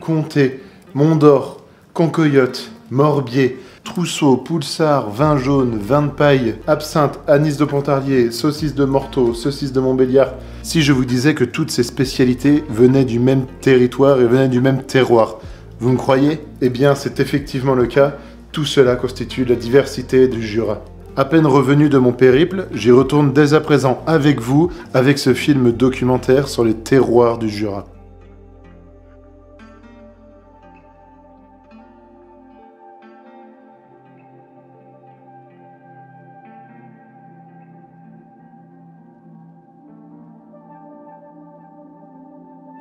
Comté, Mont-d'Or, Concoyote, Morbier, Trousseau, Poulsard, vin jaune, vin de paille, absinthe, anis de Pontarlier, saucisse de Morteau, saucisse de Montbéliard. Si je vous disais que toutes ces spécialités venaient du même territoire et venaient du même terroir, vous me croyez? Eh bien, c'est effectivement le cas. Tout cela constitue la diversité du Jura. À peine revenu de mon périple, j'y retourne dès à présent avec vous, avec ce film documentaire sur les terroirs du Jura.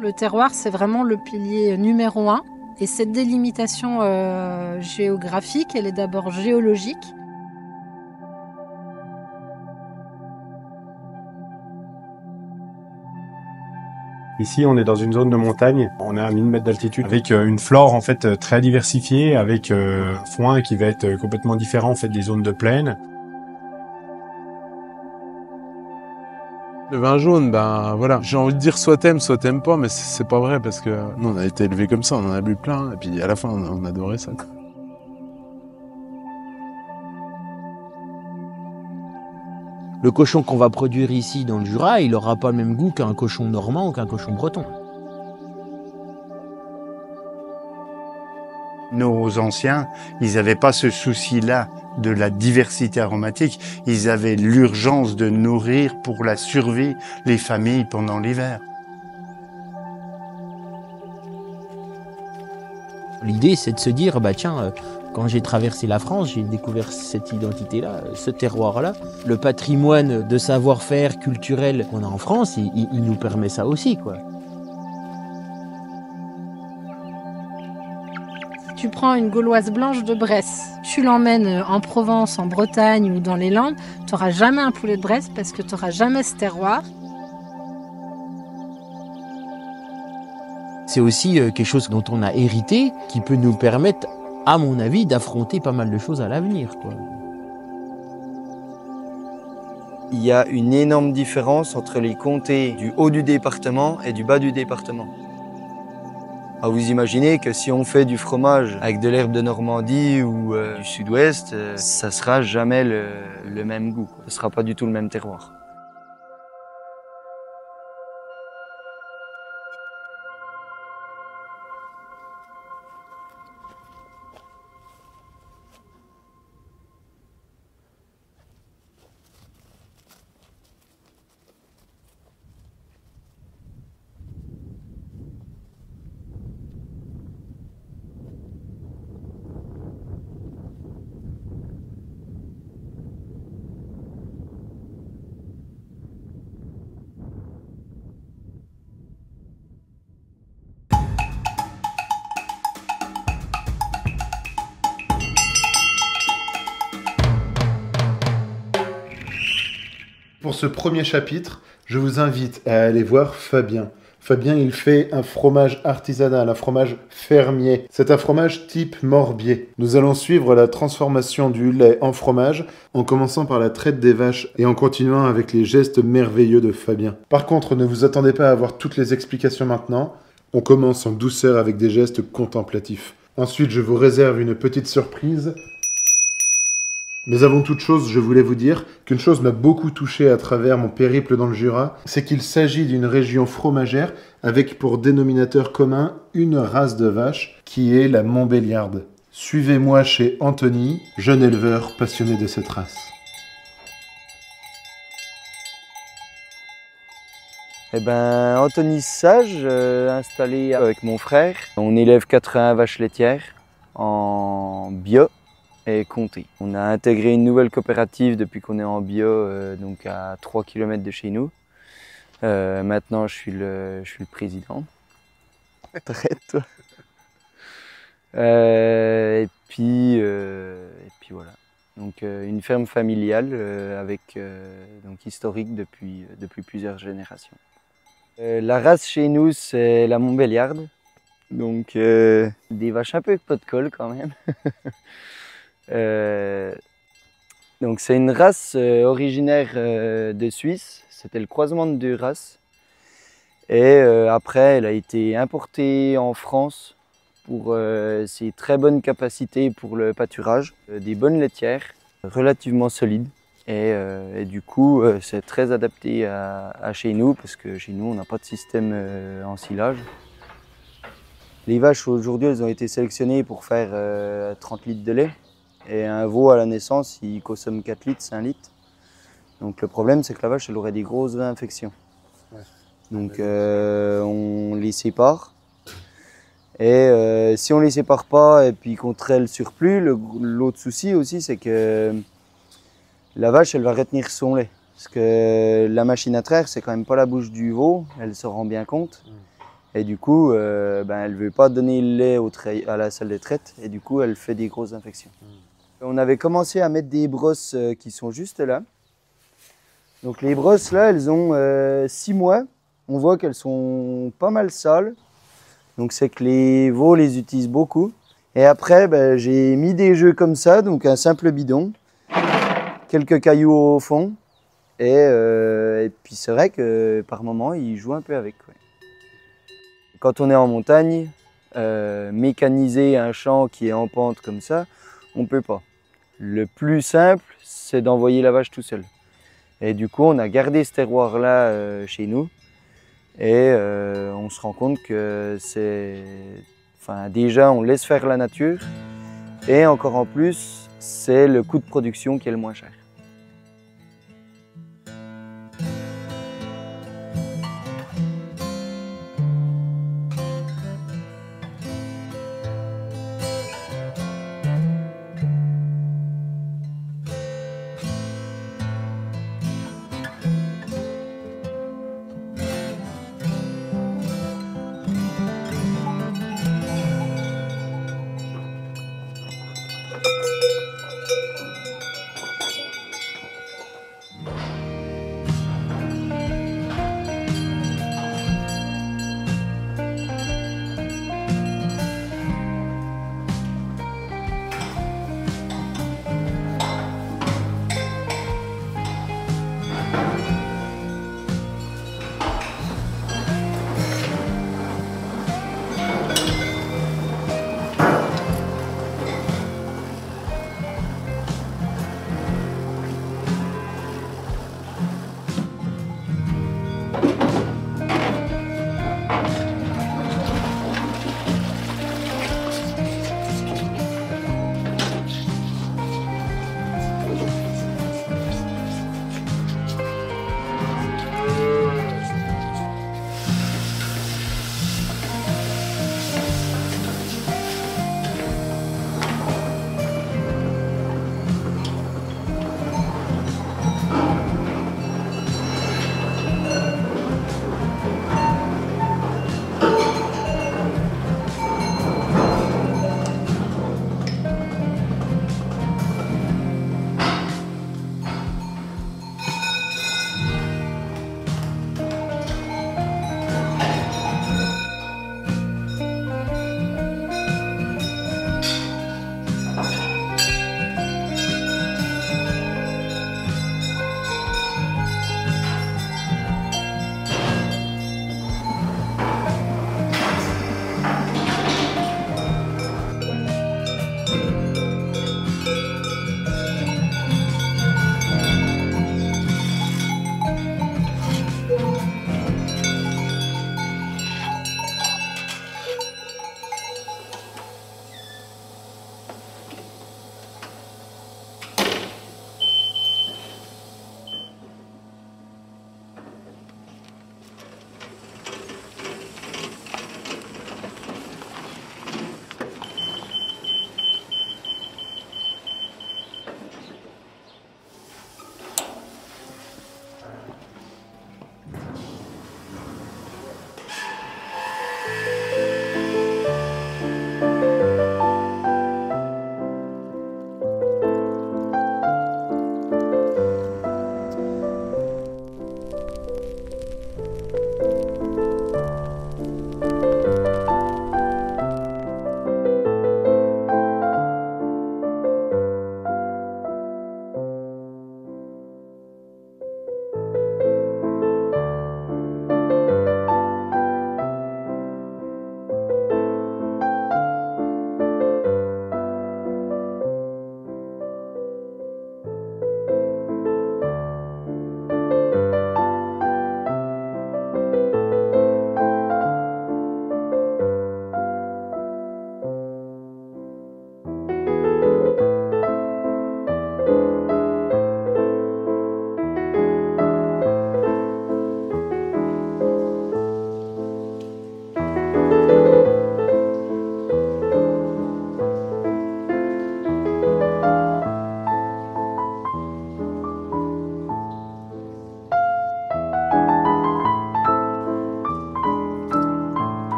Le terroir, c'est vraiment le pilier numéro 1. Et cette délimitation géographique, elle est d'abord géologique. Ici, on est dans une zone de montagne. On est à 1000 mètres d'altitude avec une flore en fait très diversifiée, avec foin qui va être complètement différent en fait des zones de plaine. Le vin jaune, ben voilà, j'ai envie de dire soit t'aimes pas, mais c'est pas vrai parce que nous on a été élevés comme ça, on en a bu plein et puis à la fin on adorait ça, quoi. Le cochon qu'on va produire ici dans le Jura, il n'aura pas le même goût qu'un cochon normand ou qu'un cochon breton. Nos anciens, ils n'avaient pas ce souci-là de la diversité aromatique. Ils avaient l'urgence de nourrir pour la survie les familles pendant l'hiver. L'idée, c'est de se dire, bah tiens, quand j'ai traversé la France, j'ai découvert cette identité-là, ce terroir-là. Le patrimoine de savoir-faire culturel qu'on a en France, il nous permet ça aussi, quoi. Tu prends une gauloise blanche de Bresse, tu l'emmènes en Provence, en Bretagne ou dans les Landes, tu n'auras jamais un poulet de Bresse parce que tu n'auras jamais ce terroir. C'est aussi quelque chose dont on a hérité, qui peut nous permettre, à mon avis, d'affronter pas mal de choses à l'avenir, quoi. Il y a une énorme différence entre les comtés du haut du département et du bas du département. Ah, vous imaginez que si on fait du fromage avec de l'herbe de Normandie ou du sud-ouest, ça sera jamais le même goût, quoi. Ce sera pas du tout le même terroir. Pour ce premier chapitre, je vous invite à aller voir Fabien. Fabien, il fait un fromage artisanal, un fromage fermier. C'est un fromage type Morbier. Nous allons suivre la transformation du lait en fromage, en commençant par la traite des vaches et en continuant avec les gestes merveilleux de Fabien. Par contre, ne vous attendez pas à avoir toutes les explications maintenant. On commence en douceur avec des gestes contemplatifs. Ensuite, je vous réserve une petite surprise. Mais avant toute chose, je voulais vous dire qu'une chose m'a beaucoup touché à travers mon périple dans le Jura, c'est qu'il s'agit d'une région fromagère avec pour dénominateur commun une race de vache qui est la Montbéliarde. Suivez-moi chez Anthony, jeune éleveur passionné de cette race. Eh ben, Anthony Sage, installé avec mon frère. On élève 80 vaches laitières en bio et comté. On a intégré une nouvelle coopérative depuis qu'on est en bio, donc à 3 km de chez nous. Maintenant, je suis le président. Traite, toi. Et puis voilà. Donc une ferme familiale donc historique depuis plusieurs générations. La race chez nous, c'est la Montbéliarde. Donc des vaches un peu avec pas de colle quand même. Donc c'est une race originaire de Suisse. C'était le croisement de deux races. Et après, elle a été importée en France pour ses très bonnes capacités pour le pâturage, des bonnes laitières, relativement solides. Et du coup, c'est très adapté à chez nous, parce que chez nous, on n'a pas de système ensilage. Les vaches, aujourd'hui, elles ont été sélectionnées pour faire 30 litres de lait. Et un veau à la naissance, il consomme 4 litres, 5 litres. Donc le problème, c'est que la vache, elle aurait des grosses infections. Ouais. Donc on les sépare. Et si on les sépare pas et puis qu'on traite le surplus, l'autre souci aussi, c'est que la vache, elle va retenir son lait. Parce que la machine à traire, c'est quand même pas la bouche du veau, elle se rend bien compte. Et du coup, elle ne veut pas donner le lait à la salle de traite. Et du coup, elle fait des grosses infections. On avait commencé à mettre des brosses qui sont juste là. Donc les brosses là, elles ont 6 mois. On voit qu'elles sont pas mal sales. Donc c'est que les veaux les utilisent beaucoup. Et après, j'ai mis des jeux comme ça, donc un simple bidon, quelques cailloux au fond. Et puis c'est vrai que par moment, ils jouent un peu avec. Ouais. Quand on est en montagne, mécaniser un champ qui est en pente comme ça, on ne peut pas. Le plus simple, c'est d'envoyer la vache tout seul. Et du coup, on a gardé ce terroir-là chez nous. Et on se rend compte que c'est... Enfin, déjà, on laisse faire la nature. Et encore en plus, c'est le coût de production qui est le moins cher.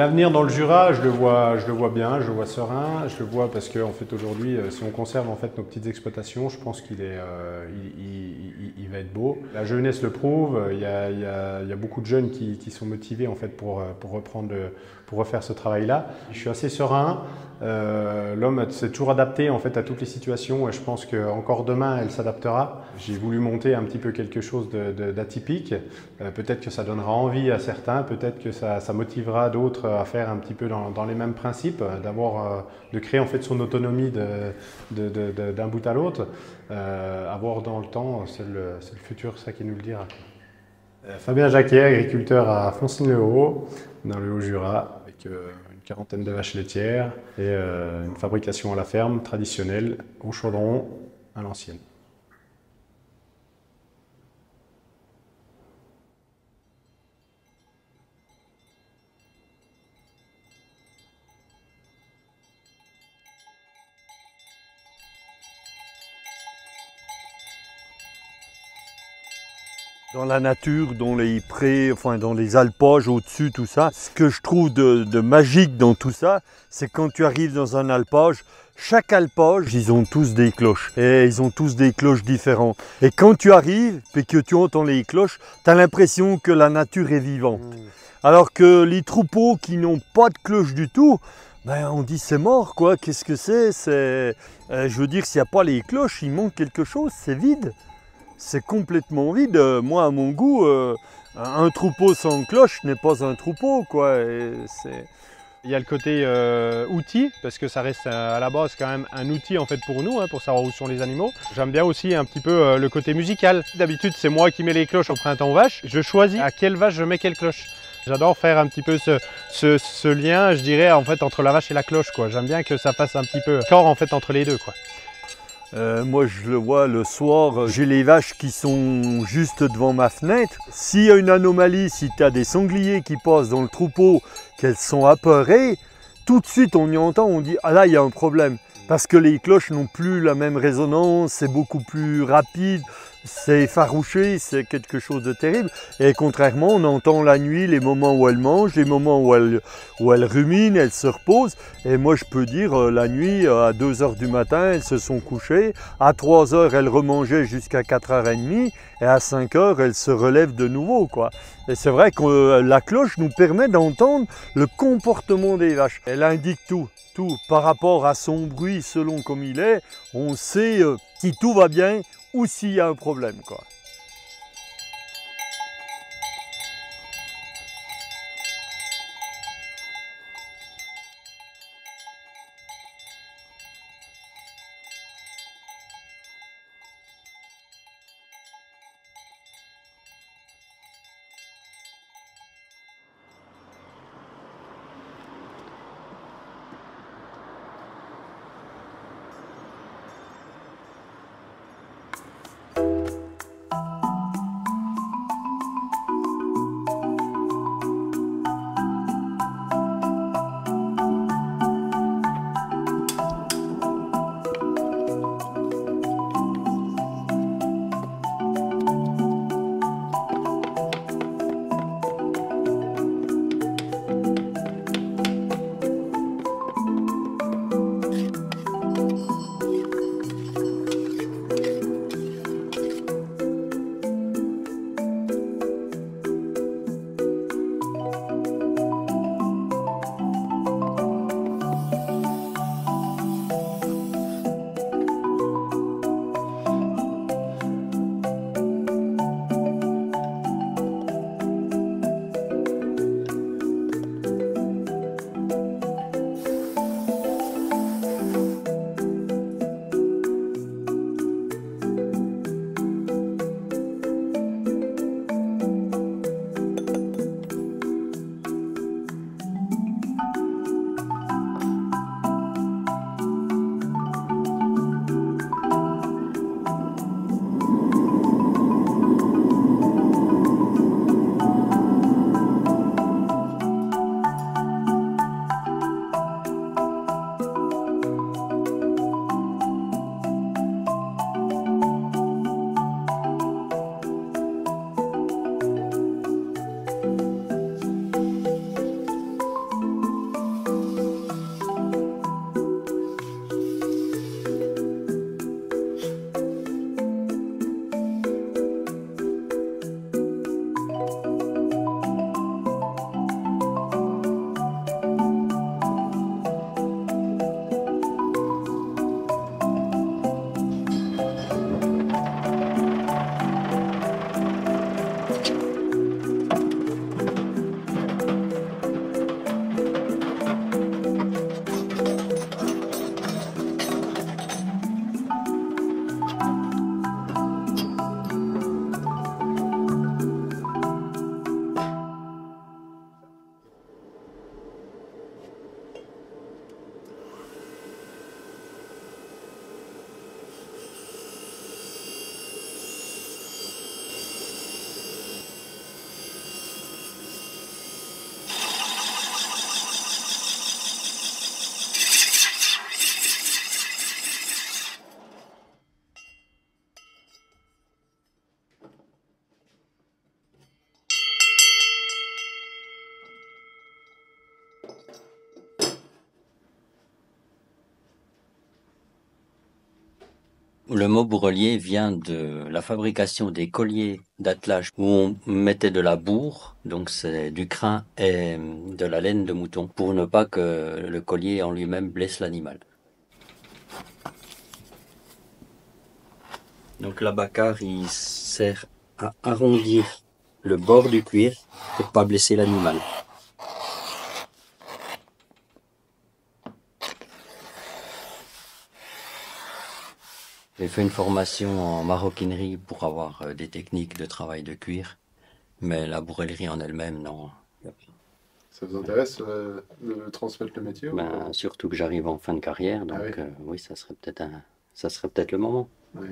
L'avenir dans le Jura, je le vois bien, je le vois serein, je le vois parce qu'en fait aujourd'hui, si on conserve en fait nos petites exploitations, je pense qu'il est, il va être beau. La jeunesse le prouve, il y a beaucoup de jeunes qui sont motivés en fait pour refaire ce travail-là. Je suis assez serein. L'homme s'est toujours adapté en fait à toutes les situations et je pense qu'encore demain, elle s'adaptera. J'ai voulu monter un petit peu quelque chose d'atypique. Peut-être que ça donnera envie à certains, peut-être que ça motivera d'autres à faire un petit peu dans les mêmes principes, de créer en fait son autonomie d'un bout à l'autre. À voir dans le temps, c'est le futur, ça qui nous le dira. Fabien Jacquet, agriculteur à Foncine-le-Haut, dans le Haut-Jura, avec une quarantaine de vaches laitières et une fabrication à la ferme traditionnelle, au chaudron, à l'ancienne. Dans la nature, dans les prés, enfin dans les alpages au-dessus, tout ça, ce que je trouve de magique dans tout ça, c'est quand tu arrives dans un alpage, chaque alpage, ils ont tous des cloches. Et ils ont tous des cloches différentes. Et quand tu arrives et que tu entends les cloches, tu as l'impression que la nature est vivante. Alors que les troupeaux qui n'ont pas de cloche du tout, ben on dit c'est mort quoi, qu'est-ce que c'est, je veux dire, s'il n'y a pas les cloches, il manque quelque chose, c'est vide. C'est complètement vide. Moi, à mon goût, un troupeau sans cloche n'est pas un troupeau, quoi. Il y a le côté outil, parce que ça reste à la base quand même un outil en fait pour nous, pour savoir où sont les animaux. J'aime bien aussi un petit peu le côté musical. D'habitude, c'est moi qui mets les cloches au printemps aux vaches. Je choisis à quelle vache je mets quelle cloche. J'adore faire un petit peu ce lien, je dirais, en fait, entre la vache et la cloche, quoi. J'aime bien que ça fasse un petit peu corps en fait entre les deux, quoi. Moi je le vois le soir, j'ai les vaches qui sont juste devant ma fenêtre. S'il y a une anomalie, si tu as des sangliers qui passent dans le troupeau, qu'elles sont apeurées, tout de suite on y entend, on dit ah là il y a un problème. Parce que les cloches n'ont plus la même résonance, c'est beaucoup plus rapide, c'est effarouché, c'est quelque chose de terrible. Et contrairement, on entend la nuit les moments où elles mangent, les moments où elles ruminent, elles se reposent. Et moi je peux dire, la nuit, à 2 h du matin, elles se sont couchées. À 3 h, elles remangeaient jusqu'à 4 h 30. Et à 5 h, elles se relèvent de nouveau, quoi. Et c'est vrai que la cloche nous permet d'entendre le comportement des vaches. Elle indique tout. Par rapport à son bruit selon comme il est, on sait si tout va bien ou s'il y a un problème, quoi. Le mot bourrelier vient de la fabrication des colliers d'attelage où on mettait de la bourre, donc c'est du crin et de la laine de mouton, pour ne pas que le collier en lui-même blesse l'animal. Donc l'abacar, il sert à arrondir le bord du cuir pour pas blesser l'animal. J'ai fait une formation en maroquinerie pour avoir des techniques de travail de cuir, mais la bourrellerie en elle-même, non. Ça vous intéresse de transmettre le métier Surtout que j'arrive en fin de carrière, donc oui, ça serait peut-être le moment. Oui.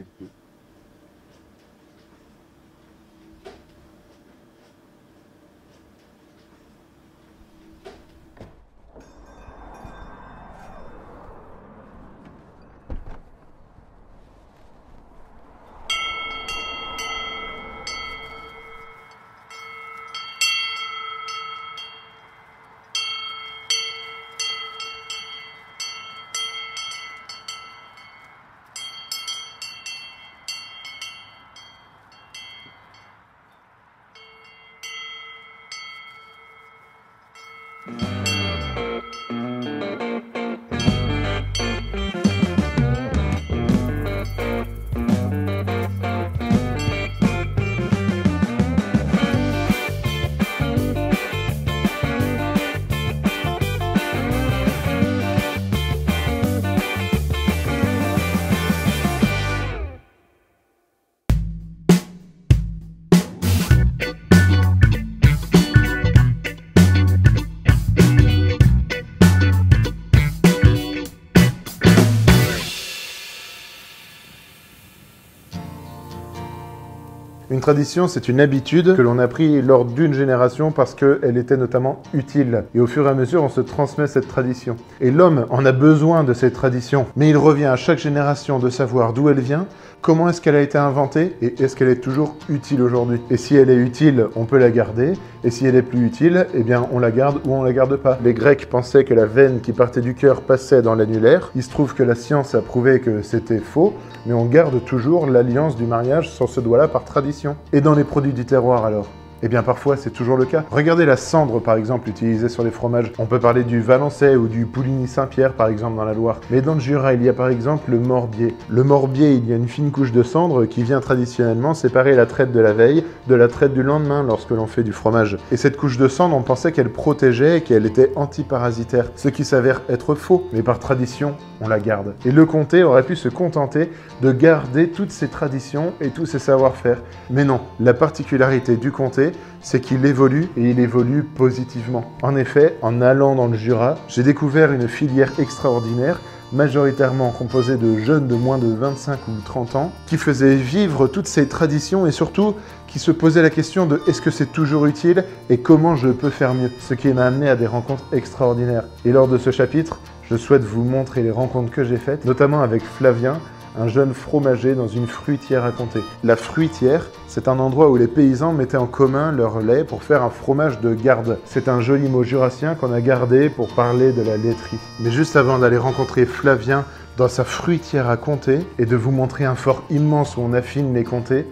Une tradition, c'est une habitude que l'on a pris lors d'une génération parce qu'elle était notamment utile. Et au fur et à mesure, on se transmet cette tradition. Et l'homme en a besoin de cette tradition. Mais il revient à chaque génération de savoir d'où elle vient, comment est-ce qu'elle a été inventée et est-ce qu'elle est toujours utile aujourd'hui. Et si elle est utile, on peut la garder. Et si elle est plus utile, eh bien on la garde ou on la garde pas. Les Grecs pensaient que la veine qui partait du cœur passait dans l'annulaire. Il se trouve que la science a prouvé que c'était faux, mais on garde toujours l'alliance du mariage sur ce doigt-là par tradition. Et dans les produits du terroir alors ? Eh bien parfois c'est toujours le cas. Regardez la cendre par exemple utilisée sur les fromages. On peut parler du Valençay ou du Pouligny-Saint-Pierre par exemple dans la Loire. Mais dans le Jura il y a par exemple le morbier. Le morbier, il y a une fine couche de cendre qui vient traditionnellement séparer la traite de la veille de la traite du lendemain lorsque l'on fait du fromage. Et cette couche de cendre, on pensait qu'elle protégeait et qu'elle était antiparasitaire, ce qui s'avère être faux. Mais par tradition, on la garde. Et le comté aurait pu se contenter de garder toutes ces traditions et tous ces savoir-faire. Mais non, la particularité du comté, c'est qu'il évolue et il évolue positivement. En effet, en allant dans le Jura, j'ai découvert une filière extraordinaire, majoritairement composée de jeunes de moins de 25 ou 30 ans, qui faisaient vivre toutes ces traditions et surtout qui se posaient la question de est-ce que c'est toujours utile et comment je peux faire mieux. Ce qui m'a amené à des rencontres extraordinaires. Et lors de ce chapitre, je souhaite vous montrer les rencontres que j'ai faites, notamment avec Flavien, un jeune fromager dans une fruitière à Comté. La fruitière, c'est un endroit où les paysans mettaient en commun leur lait pour faire un fromage de garde. C'est un joli mot jurassien qu'on a gardé pour parler de la laiterie. Mais juste avant d'aller rencontrer Flavien dans sa fruitière à Comté et de vous montrer un fort immense où on affine les comtés,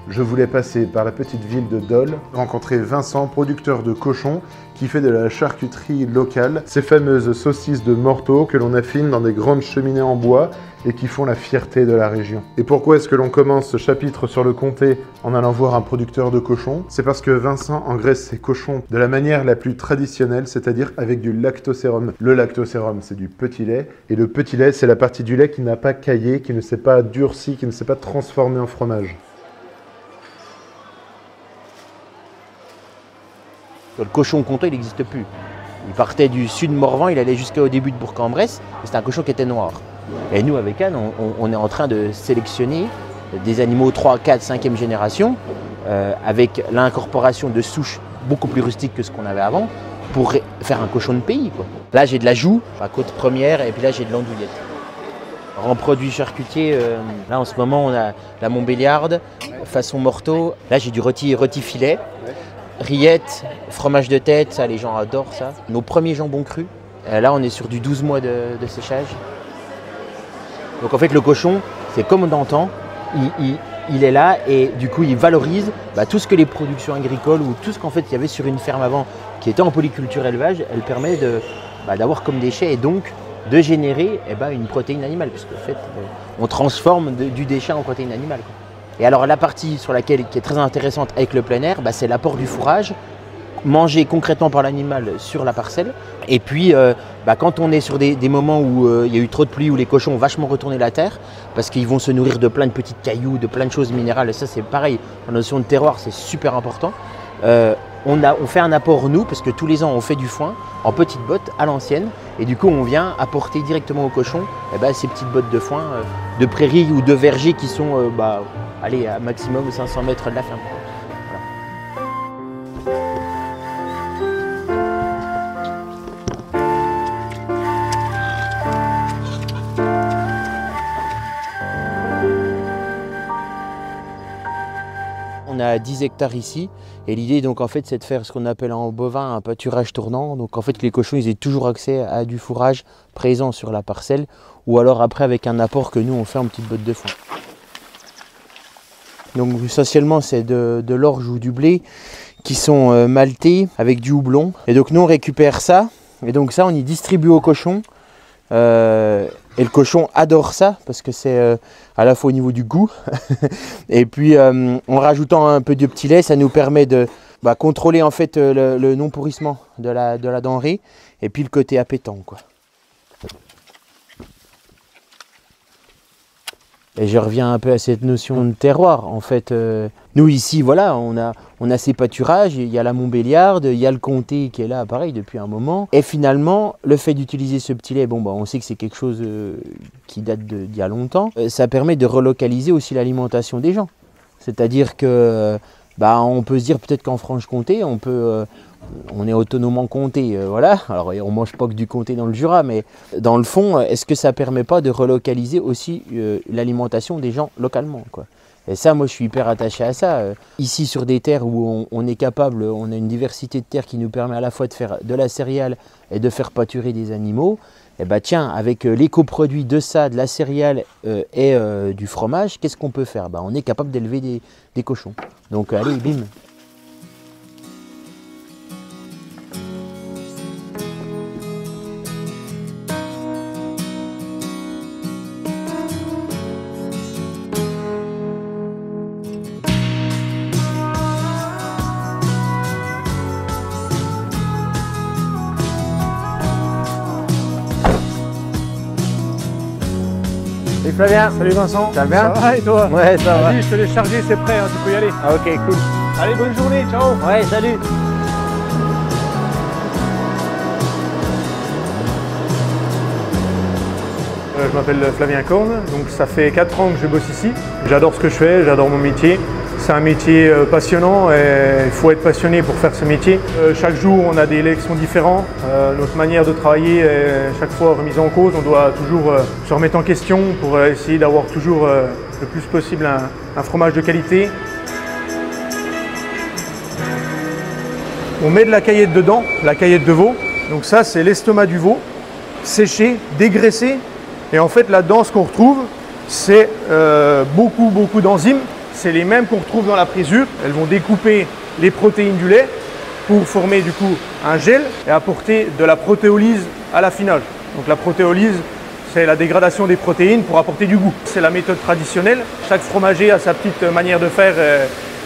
je voulais passer par la petite ville de Dole, rencontrer Vincent, producteur de cochons, qui fait de la charcuterie locale, ces fameuses saucisses de morteau que l'on affine dans des grandes cheminées en bois et qui font la fierté de la région. Et pourquoi est-ce que l'on commence ce chapitre sur le comté en allant voir un producteur de cochons? C'est parce que Vincent engraisse ses cochons de la manière la plus traditionnelle, c'est-à-dire avec du lactosérum. Le lactosérum, c'est du petit lait, et le petit lait, c'est la partie du lait qui n'a pas caillé, qui ne s'est pas durci, qui ne s'est pas transformé en fromage. Le cochon comté, il n'existe plus. Il partait du sud de Morvan, il allait jusqu'au début de Bourg-en-Bresse, et c'était un cochon qui était noir. Et nous, avec Anne, on est en train de sélectionner des animaux 3, 4, 5e génération, avec l'incorporation de souches beaucoup plus rustiques que ce qu'on avait avant, pour faire un cochon de pays, quoi. Là, j'ai de la joue, à côte première, et puis là, j'ai de l'andouillette. En produits charcutiers, là, en ce moment, on a la Montbéliarde, façon morteau. Là, j'ai du rôti filet. Rillettes, fromage de tête, ça les gens adorent ça. Nos premiers jambons crus, là on est sur du 12 mois de séchage. Donc en fait le cochon, C'est comme on entend, il est là et du coup il valorise tout ce que les productions agricoles ou tout ce qu'en fait il y avait sur une ferme avant qui était en polyculture élevage, elle permet d'avoir comme déchet et donc de générer une protéine animale, puisque en fait on transforme du déchet en protéine animale, quoi. Et alors la partie sur laquelle qui est très intéressante avec le plein air, c'est l'apport du fourrage mangé concrètement par l'animal sur la parcelle. Et puis quand on est sur des moments où il y a eu trop de pluie, où les cochons ont vachement retourné la terre, parce qu'ils vont se nourrir de plein de petites cailloux, de plein de choses minérales, et ça c'est pareil, la notion de terroir c'est super important. On fait un apport nous, parce que tous les ans on fait du foin en petites bottes à l'ancienne, et du coup on vient apporter directement aux cochons ces petites bottes de foin de prairie ou de verger qui sont allez, à maximum 500 mètres de la ferme. On a 10 hectares ici et l'idée donc en fait c'est de faire ce qu'on appelle en bovin un pâturage tournant. Donc en fait que les cochons ils aient toujours accès à du fourrage présent sur la parcelle ou alors après avec un apport que nous on fait en petites bottes de foin. Donc essentiellement c'est de l'orge ou du blé qui sont maltés avec du houblon. Et donc nous on récupère ça et donc ça on y distribue aux cochons. Et le cochon adore ça parce que c'est à la fois au niveau du goût et puis en rajoutant un peu de petit lait, ça nous permet de contrôler en fait le non pourrissement de la denrée et puis le côté appétant, quoi. Et je reviens un peu à cette notion de terroir. En fait, nous ici, voilà, on a ces pâturages, il y a la Montbéliarde, il y a le comté qui est là, pareil, depuis un moment. Et finalement, le fait d'utiliser ce petit lait, on sait que c'est quelque chose qui date d'il y a longtemps. Ça permet de relocaliser aussi l'alimentation des gens. C'est-à-dire que, on peut se dire peut-être qu'en Franche-Comté, on est autonome en comté, voilà. Alors on mange pas que du comté dans le Jura, mais dans le fond, est-ce que ça permet pas de relocaliser aussi l'alimentation des gens localement, quoi. Et ça, moi je suis hyper attaché à ça. Ici sur des terres où on est capable, on a une diversité de terres qui nous permet à la fois de faire de la céréale et de faire pâturer des animaux. Et tiens, avec l'éco-produit de ça, de la céréale et du fromage, qu'est-ce qu'on peut faire? On est capable d'élever des cochons. Donc allez, bim. Salut Flavien. Salut Vincent. Ça va bien? Ça va et toi? Ouais, ça va. Vas-y, je te l'ai chargé, c'est prêt, tu peux y aller. Ah ok, cool. Allez, bonne journée, ciao. Ouais, salut. Je m'appelle Flavien Korn, donc ça fait 4 ans que je bosse ici. J'adore ce que je fais, j'adore mon métier. C'est un métier passionnant et il faut être passionné pour faire ce métier. Chaque jour, on a des lections différentes. Notre manière de travailler est chaque fois remise en cause. On doit toujours se remettre en question pour essayer d'avoir toujours le plus possible un fromage de qualité. On met de la caillette dedans, la caillette de veau. Donc ça, c'est l'estomac du veau, séché, dégraissé. Et en fait, là-dedans, ce qu'on retrouve, c'est beaucoup d'enzymes. C'est les mêmes qu'on retrouve dans la présure. Elles vont découper les protéines du lait pour former du coup un gel et apporter de la protéolyse à l'affinage. Donc la protéolyse, c'est la dégradation des protéines pour apporter du goût. C'est la méthode traditionnelle. Chaque fromager a sa petite manière de faire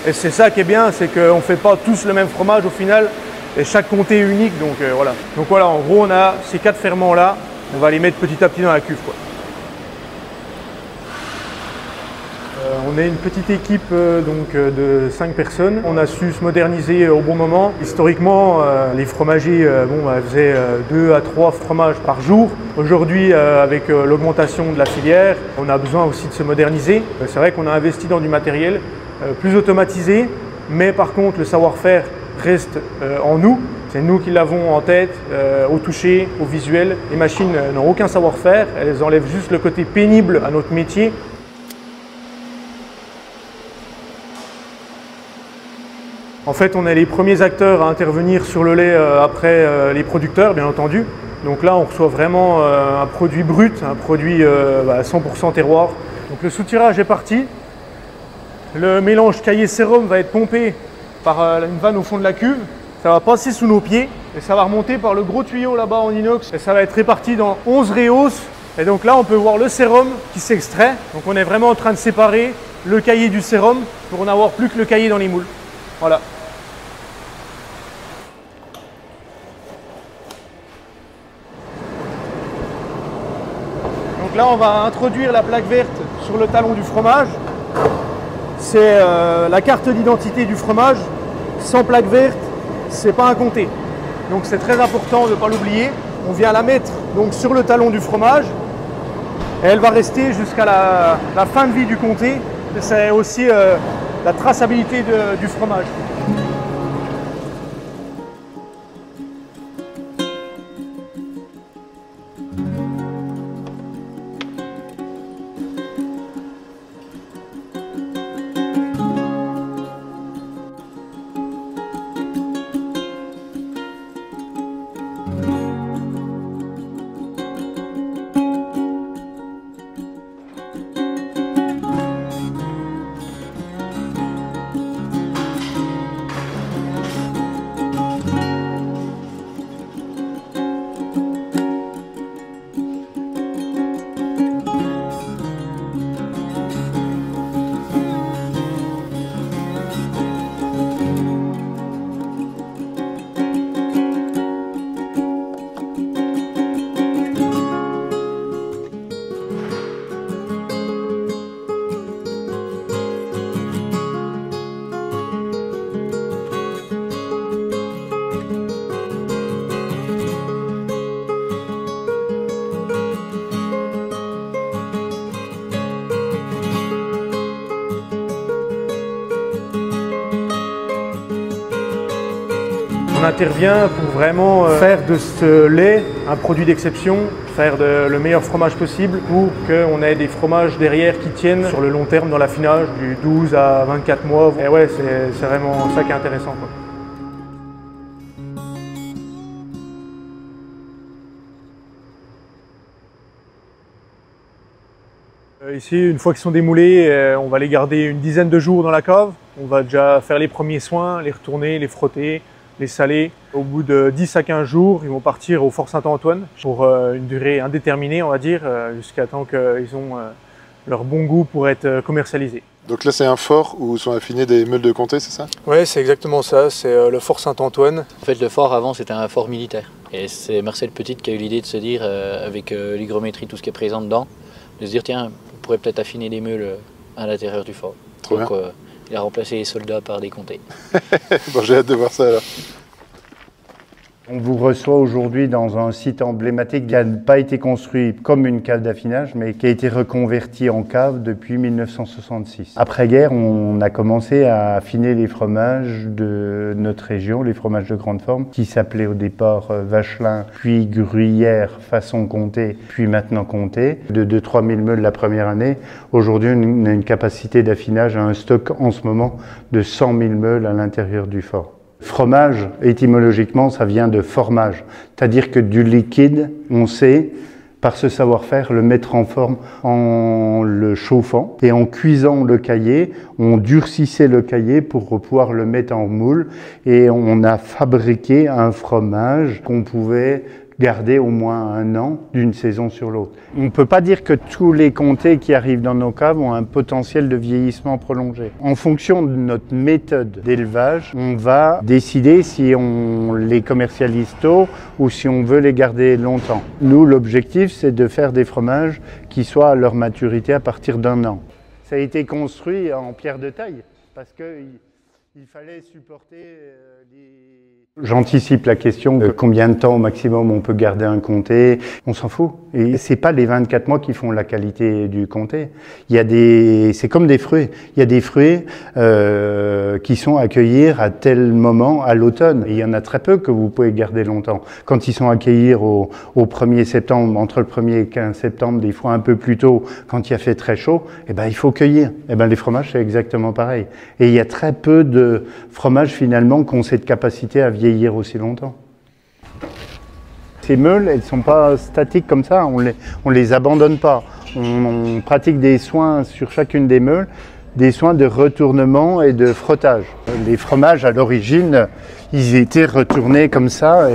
et c'est ça qui est bien, c'est qu'on ne fait pas tous le même fromage au final et chaque comté est unique. Donc voilà. Donc voilà, en gros on a ces 4 ferments là, on va les mettre petit à petit dans la cuve, quoi. On est une petite équipe de 5 personnes. On a su se moderniser au bon moment. Historiquement, les fromagers faisaient 2 à 3 fromages par jour. Aujourd'hui, avec l'augmentation de la filière, on a besoin aussi de se moderniser. C'est vrai qu'on a investi dans du matériel plus automatisé, mais par contre, le savoir-faire reste en nous. C'est nous qui l'avons en tête, au toucher, au visuel. Les machines n'ont aucun savoir-faire, elles enlèvent juste le côté pénible à notre métier. En fait, on est les premiers acteurs à intervenir sur le lait après les producteurs, bien entendu. Donc là, on reçoit vraiment un produit brut, un produit 100% terroir. Donc le soutirage est parti. Le mélange caillé-sérum va être pompé par une vanne au fond de la cuve. Ça va passer sous nos pieds et ça va remonter par le gros tuyau là-bas en inox. Et ça va être réparti dans 11 réhausses. Et donc là, on peut voir le sérum qui s'extrait. Donc on est vraiment en train de séparer le caillé du sérum pour n'avoir plus que le caillé dans les moules. Voilà. Donc là, on va introduire la plaque verte sur le talon du fromage. C'est la carte d'identité du fromage. Sans plaque verte, c'est pas un comté. Donc c'est très important de ne pas l'oublier. On vient la mettre donc sur le talon du fromage. Et elle va rester jusqu'à la fin de vie du comté. C'est aussi la traçabilité du fromage. On intervient pour vraiment faire de ce lait un produit d'exception, faire le meilleur fromage possible pour qu'on ait des fromages derrière qui tiennent sur le long terme dans l'affinage, du 12 à 24 mois. Et ouais, c'est vraiment ça qui est intéressant, quoi. Ici, une fois qu'ils sont démoulés, on va les garder une dizaine de jours dans la cave. On va déjà faire les premiers soins, les retourner, les frotter, les saler. Au bout de 10 à 15 jours, ils vont partir au Fort Saint-Antoine pour une durée indéterminée, on va dire, jusqu'à temps qu'ils ont leur bon goût pour être commercialisés. Donc là, c'est un fort où sont affinés des meules de comté, c'est ça? Oui, c'est exactement ça, c'est le Fort Saint-Antoine. En fait, le fort avant, c'était un fort militaire. Et c'est Marcel Petit qui a eu l'idée de se dire, avec l'hygrométrie, tout ce qui est présent dedans, de se dire, tiens, on pourrait peut-être affiner des meules à l'intérieur du fort. Trop Donc, bien. il a remplacé les soldats par des comtés. Bon, j'ai hâte de voir ça alors. On vous reçoit aujourd'hui dans un site emblématique qui n'a pas été construit comme une cave d'affinage, mais qui a été reconverti en cave depuis 1966. Après-guerre, on a commencé à affiner les fromages de notre région, les fromages de grande forme, qui s'appelaient au départ Vachelin, puis Gruyère, façon comté, puis maintenant comté, de 2-3 000 meules la première année. Aujourd'hui, on a une capacité d'affinage à un stock en ce moment de 100 000 meules à l'intérieur du fort. Fromage, étymologiquement, ça vient de formage, c'est-à-dire que du liquide, on sait, par ce savoir-faire, le mettre en forme en le chauffant. Et en cuisant le caillé, on durcissait le caillé pour pouvoir le mettre en moule. Et on a fabriqué un fromage qu'on pouvait garder au moins 1 an d'une saison sur l'autre. On ne peut pas dire que tous les comtés qui arrivent dans nos caves ont un potentiel de vieillissement prolongé. En fonction de notre méthode d'élevage, on va décider si on les commercialise tôt ou si on veut les garder longtemps. Nous, l'objectif, c'est de faire des fromages qui soient à leur maturité à partir d'1 an. Ça a été construit en pierre de taille parce qu'il fallait supporter les... J'anticipe la question de combien de temps au maximum on peut garder un comté. On s'en fout. Et c'est pas les 24 mois qui font la qualité du comté. Il y a c'est comme des fruits. Il y a des fruits qui sont à cueillir à tel moment à l'automne. Et il y en a très peu que vous pouvez garder longtemps. Quand ils sont à cueillir au 1er septembre, entre le 1er et 15 septembre, des fois un peu plus tôt, quand il a fait très chaud, eh ben, il faut cueillir. Eh ben, les fromages, c'est exactement pareil. Et il y a très peu de fromages finalement qui ont cette capacité à vieillir aussi longtemps. Ces meules, elles ne sont pas statiques comme ça, on les abandonne pas. on pratique des soins sur chacune des meules, des soins de retournement et de frottage. Les fromages, à l'origine, ils étaient retournés comme ça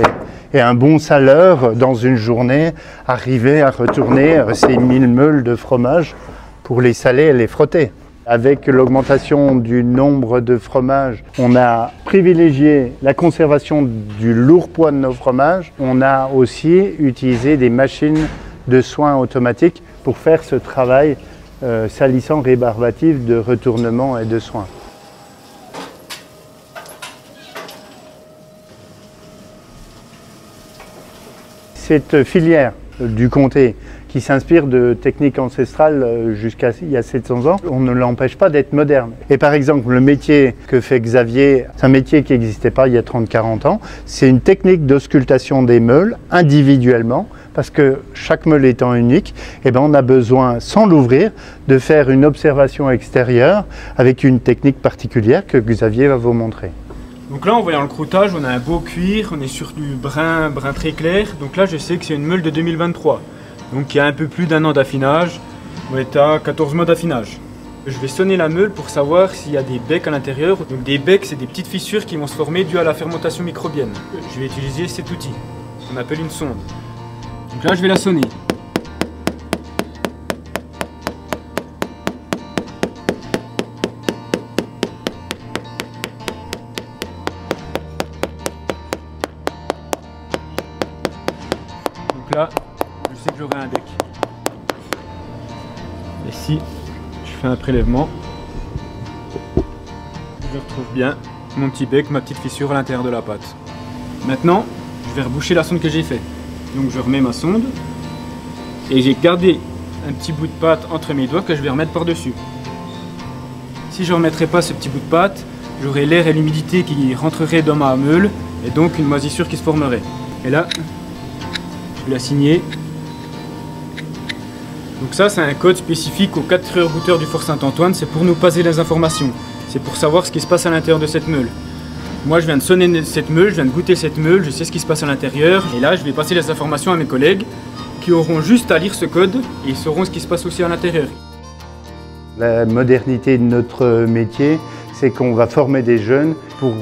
et un bon saleur, dans une journée, arrivait à retourner ces 1000 meules de fromage pour les saler et les frotter. Avec l'augmentation du nombre de fromages, on a privilégié la conservation du lourd poids de nos fromages. On a aussi utilisé des machines de soins automatiques pour faire ce travail salissant rébarbatif de retournement et de soins. Cette filière du comté qui s'inspire de techniques ancestrales jusqu'à il y a 700 ans, on ne l'empêche pas d'être moderne. Et par exemple, le métier que fait Xavier, c'est un métier qui n'existait pas il y a 30-40 ans, c'est une technique d'auscultation des meules individuellement, parce que chaque meule étant unique, eh ben on a besoin, sans l'ouvrir, de faire une observation extérieure avec une technique particulière que Xavier va vous montrer. Donc là, en voyant le croûtage, on a un beau cuir, on est sur du brun très clair. Donc là, je sais que c'est une meule de 2023. Donc il y a un peu plus d'1 an d'affinage. On est à 14 mois d'affinage. Je vais sonner la meule pour savoir s'il y a des becs à l'intérieur. Donc des becs, c'est des petites fissures qui vont se former dues à la fermentation microbienne. Je vais utiliser cet outil, qu'on appelle une sonde. Donc là, je vais la sonner. Donc là, je sais que j'aurai un bec. Ici, je fais un prélèvement. Je retrouve bien mon petit bec, ma petite fissure à l'intérieur de la pâte. Maintenant, je vais reboucher la sonde que j'ai fait. Donc je remets ma sonde et j'ai gardé un petit bout de pâte entre mes doigts que je vais remettre par-dessus. Si je ne remettrais pas ce petit bout de pâte, j'aurais l'air et l'humidité qui rentreraient dans ma meule et donc une moisissure qui se formerait. Et là, je vais la signer. Donc ça, c'est un code spécifique aux 4 heures goûteurs du Fort Saint-Antoine. C'est pour nous passer les informations. C'est pour savoir ce qui se passe à l'intérieur de cette meule. Moi, je viens de sonner cette meule, je viens de goûter cette meule, je sais ce qui se passe à l'intérieur. Et là, je vais passer les informations à mes collègues qui auront juste à lire ce code et ils sauront ce qui se passe aussi à l'intérieur. La modernité de notre métier, c'est qu'on va former des jeunes pour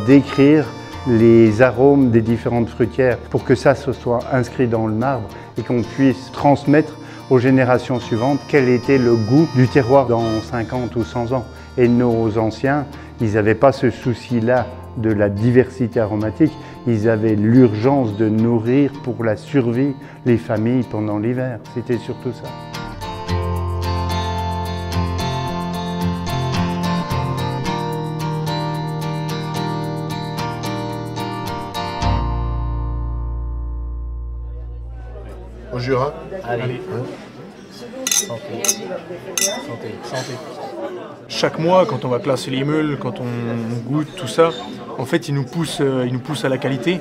décrire les arômes des différentes fruitières, pour que ça se soit inscrit dans le marbre et qu'on puisse transmettre aux générations suivantes quel était le goût du terroir dans 50 ou 100 ans. Et nos anciens, ils n'avaient pas ce souci-là de la diversité aromatique, ils avaient l'urgence de nourrir pour la survie les familles pendant l'hiver. C'était surtout ça. Au Jura. Allez. Santé. Santé. Santé. Chaque mois, quand on va classer les meules, quand on goûte tout ça, en fait, il nous pousse à la qualité.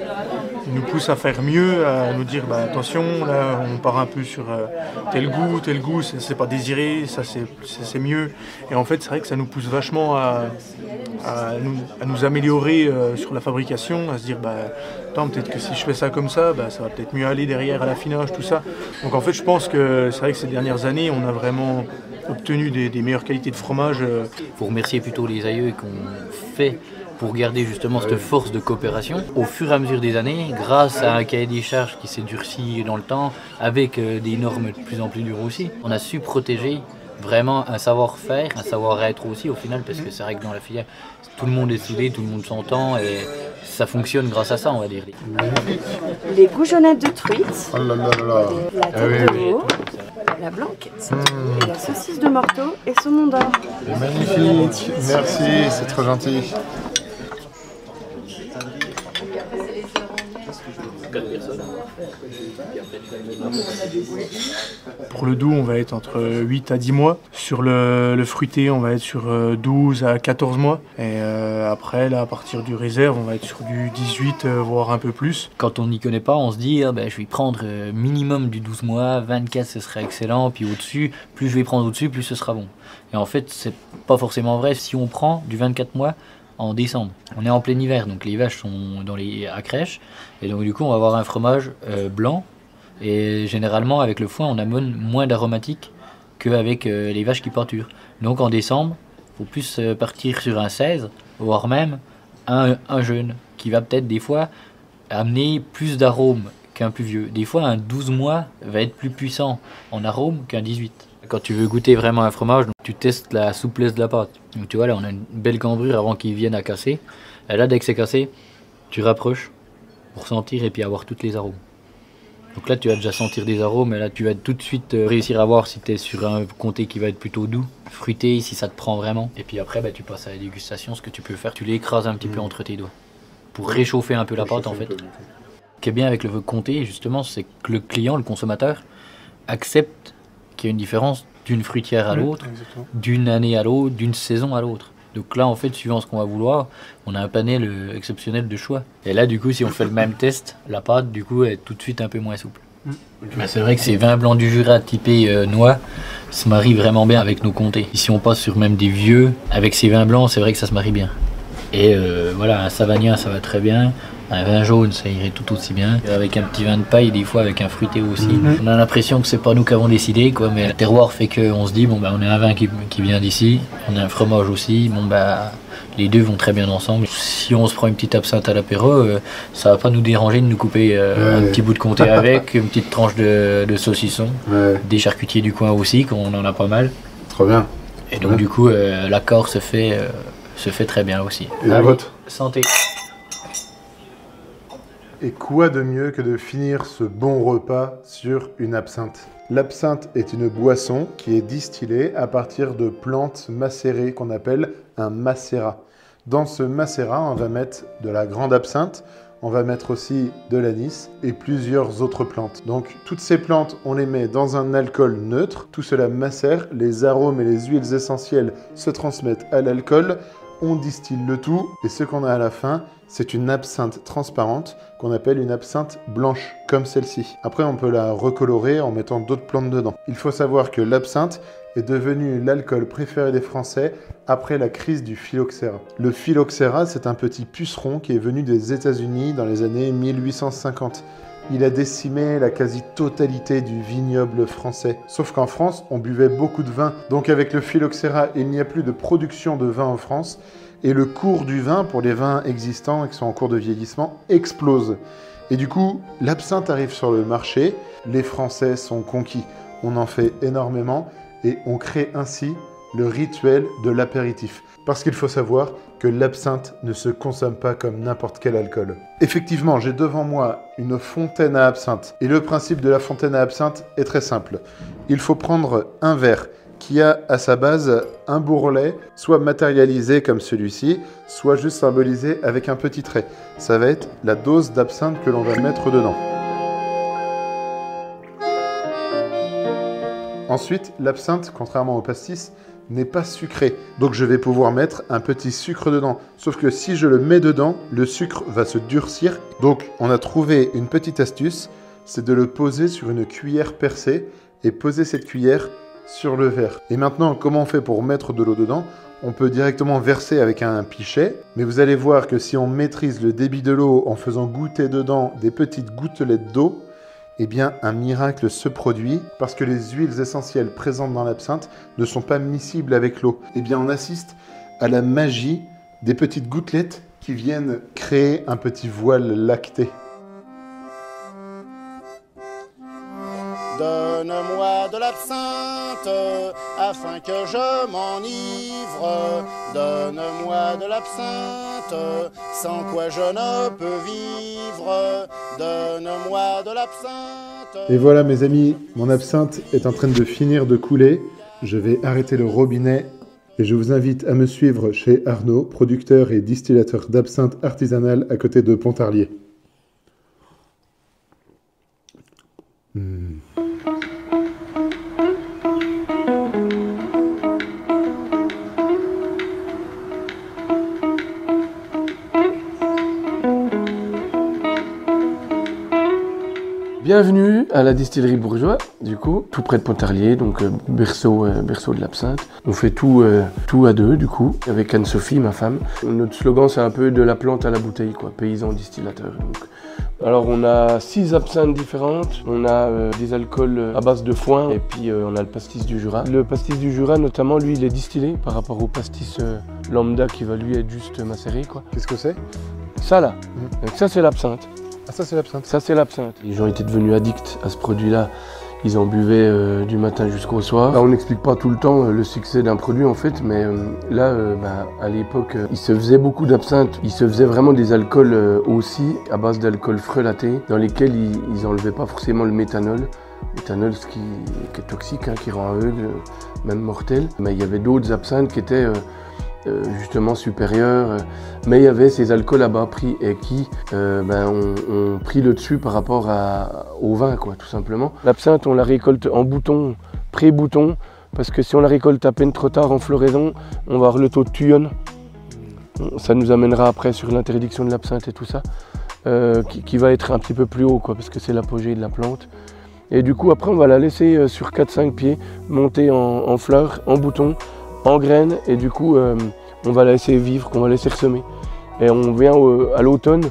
Il nous pousse à faire mieux, à nous dire bah, attention, là on part un peu sur tel goût, c'est pas désiré, ça c'est mieux. Et en fait, c'est vrai que ça nous pousse vachement à nous améliorer sur la fabrication, à se dire bah attends, peut-être que si je fais ça comme ça, bah, ça va peut-être mieux aller derrière à l'affinage, tout ça. Donc en fait, je pense que c'est vrai que ces dernières années, on a vraiment obtenu des meilleures qualités de fromage. Faut remercier plutôt les aïeux qu'on fait pour garder justement cette force de coopération. Au fur et à mesure des années, grâce à un cahier des charges qui s'est durci dans le temps, avec des normes de plus en plus dures aussi, on a su protéger vraiment un savoir-faire, un savoir-être aussi au final, parce que c'est vrai que dans la filière, tout le monde est soudé, tout le monde s'entend et ça fonctionne grâce à ça, on va dire. Les goujonnettes de truite, Oh là là là là. la tête de veau, la blanquette, et la saucisse de morteau et saumon d'or. Magnifique, merci, c'est trop gentil. Pour le doux, on va être entre 8 à 10 mois. Sur le fruité, on va être sur 12 à 14 mois. Et après, là, à partir du réserve, on va être sur du 18, voire un peu plus. Quand on n'y connaît pas, on se dit ah ben, je vais prendre minimum du 12 mois, 24 ce serait excellent, puis au-dessus, plus je vais prendre au-dessus, plus ce sera bon. Et en fait, c'est pas forcément vrai si on prend du 24 mois en décembre. On est en plein hiver, donc les vaches sont à crèche, et donc du coup on va avoir un fromage blanc, et généralement avec le foin on amène moins d'aromatique qu'avec les vaches qui pâturent. Donc en décembre, il faut plus partir sur un 16, voire même un jeune, qui va peut-être des fois amener plus d'arômes qu'un plus vieux. Des fois, un 12 mois va être plus puissant en arôme qu'un 18. Quand tu veux goûter vraiment un fromage, donc, tu testes la souplesse de la pâte. Donc tu vois là, on a une belle cambrure avant qu'il vienne à casser. Et là, dès que c'est cassé, tu rapproches pour sentir et puis avoir tous les arômes. Donc là, tu vas déjà sentir des arômes et là, tu vas tout de suite réussir à voir si tu es sur un comté qui va être plutôt doux, fruité, si ça te prend vraiment. Et puis après, tu passes à la dégustation. Ce que tu peux faire, tu l'écrases un petit peu entre tes doigts pour réchauffer un peu la pâte en fait. Ce qui est bien avec le comté, justement, c'est que le client, le consommateur, accepte qu'il y a une différence d'une fruitière à l'autre, d'une année à l'autre, d'une saison à l'autre. Donc là, en fait, suivant ce qu'on va vouloir, on a un panel exceptionnel de choix. Et là, du coup, si on fait le même test, la pâte, du coup, est tout de suite un peu moins souple. C'est vrai que ces vins blancs du Jura typés noix se marient vraiment bien avec nos comtés. Et si on passe sur même des vieux, avec ces vins blancs, c'est vrai que ça se marie bien. Et voilà, un savagnin, ça va très bien. Un vin jaune, ça irait tout aussi bien. Avec un petit vin de paille, des fois avec un fruité aussi. On a l'impression que c'est pas nous qui avons décidé, quoi, mais le terroir fait qu'on se dit, bon, on a un vin qui vient d'ici, on a un fromage aussi, les deux vont très bien ensemble. Si on se prend une petite absinthe à l'apéro, ça va pas nous déranger de nous couper un petit bout de comté avec, une petite tranche de saucisson, des charcutiers du coin aussi, qu'on en a pas mal. Trop bien. Et donc du coup, l'accord se fait très bien aussi. Et la vôtre ? Santé. Et quoi de mieux que de finir ce bon repas sur une absinthe ? L'absinthe est une boisson qui est distillée à partir de plantes macérées qu'on appelle un macérat. Dans ce macérat, on va mettre de la grande absinthe, on va mettre aussi de l'anis et plusieurs autres plantes. Donc toutes ces plantes, on les met dans un alcool neutre, tout cela macère, les arômes et les huiles essentielles se transmettent à l'alcool, on distille le tout et ce qu'on a à la fin, c'est une absinthe transparente qu'on appelle une absinthe blanche, comme celle-ci. Après, on peut la recolorer en mettant d'autres plantes dedans. Il faut savoir que l'absinthe est devenu l'alcool préféré des Français après la crise du phylloxéra. Le phylloxéra, c'est un petit puceron qui est venu des États-Unis dans les années 1850. Il a décimé la quasi-totalité du vignoble français. Sauf qu'en France, on buvait beaucoup de vin. Donc avec le phylloxéra, il n'y a plus de production de vin en France. Et le cours du vin, pour les vins existants et qui sont en cours de vieillissement, explose. Et du coup, l'absinthe arrive sur le marché. Les Français sont conquis. On en fait énormément et on crée ainsi le rituel de l'apéritif. Parce qu'il faut savoir que l'absinthe ne se consomme pas comme n'importe quel alcool. Effectivement, j'ai devant moi une fontaine à absinthe. Et le principe de la fontaine à absinthe est très simple. Il faut prendre un verre qui a à sa base un bourrelet, soit matérialisé comme celui-ci, soit juste symbolisé avec un petit trait. Ça va être la dose d'absinthe que l'on va mettre dedans. Ensuite, l'absinthe, contrairement au pastis, n'est pas sucré. Donc je vais pouvoir mettre un petit sucre dedans. Sauf que si je le mets dedans, le sucre va se durcir. Donc on a trouvé une petite astuce, c'est de le poser sur une cuillère percée et poser cette cuillère sur le verre. Et maintenant, comment on fait pour mettre de l'eau dedans ? On peut directement verser avec un pichet, mais vous allez voir que si on maîtrise le débit de l'eau en faisant goûter dedans des petites gouttelettes d'eau, eh bien, un miracle se produit parce que les huiles essentielles présentes dans l'absinthe ne sont pas miscibles avec l'eau. Eh bien, on assiste à la magie des petites gouttelettes qui viennent créer un petit voile lacté. Donne-moi de l'absinthe afin que je m'enivre. Donne-moi de l'absinthe sans quoi je ne peux vivre. Donne-moi de l'absinthe. Et voilà mes amis, mon absinthe est en train de finir de couler. Je vais arrêter le robinet et je vous invite à me suivre chez Arnaud, producteur et distillateur d'absinthe artisanale à côté de Pontarlier. Bienvenue à la distillerie Bourgeois, du coup, tout près de Pontarlier, donc berceau de l'absinthe. On fait tout à deux, du coup, avec Anne-Sophie, ma femme. Notre slogan, c'est un peu de la plante à la bouteille, quoi, paysan distillateur. Donc. Alors, on a 6 absinthes différentes, on a des alcools à base de foin, et puis on a le pastis du Jura. Le pastis du Jura, notamment, lui, il est distillé par rapport au pastis lambda qui va lui être juste macéré, quoi. Qu'est-ce que c'est? Ça, là. Donc, ça, c'est l'absinthe. Ah, ça c'est l'absinthe. Ça c'est l'absinthe. Les gens étaient devenus addicts à ce produit-là. Ils en buvaient du matin jusqu'au soir. Là, on n'explique pas tout le temps le succès d'un produit en fait, mais là, à l'époque, il se faisait beaucoup d'absinthe. Il se faisait vraiment des alcools aussi à base d'alcool frelaté, dans lesquels ils n'enlevaient pas forcément le méthanol. Méthanol, ce qui est toxique, hein, qui rend aveugle, même mortel. Mais il y avait d'autres absinthes qui étaient justement supérieurs, mais il y avait ces alcools à bas prix et qui ont pris le dessus par rapport au vin, quoi, tout simplement. L'absinthe, on la récolte en bouton, pré-bouton, parce que si on la récolte à peine trop tard en floraison, on va avoir le taux de tuyonne. Ça nous amènera après sur l'interdiction de l'absinthe et tout ça, qui va être un petit peu plus haut, quoi, parce que c'est l'apogée de la plante. Et du coup, après, on va la laisser sur 4-5 pieds, monter en fleurs, en bouton, en graines, et du coup on va la laisser vivre, qu'on va laisser ressemer. Et on vient à l'automne,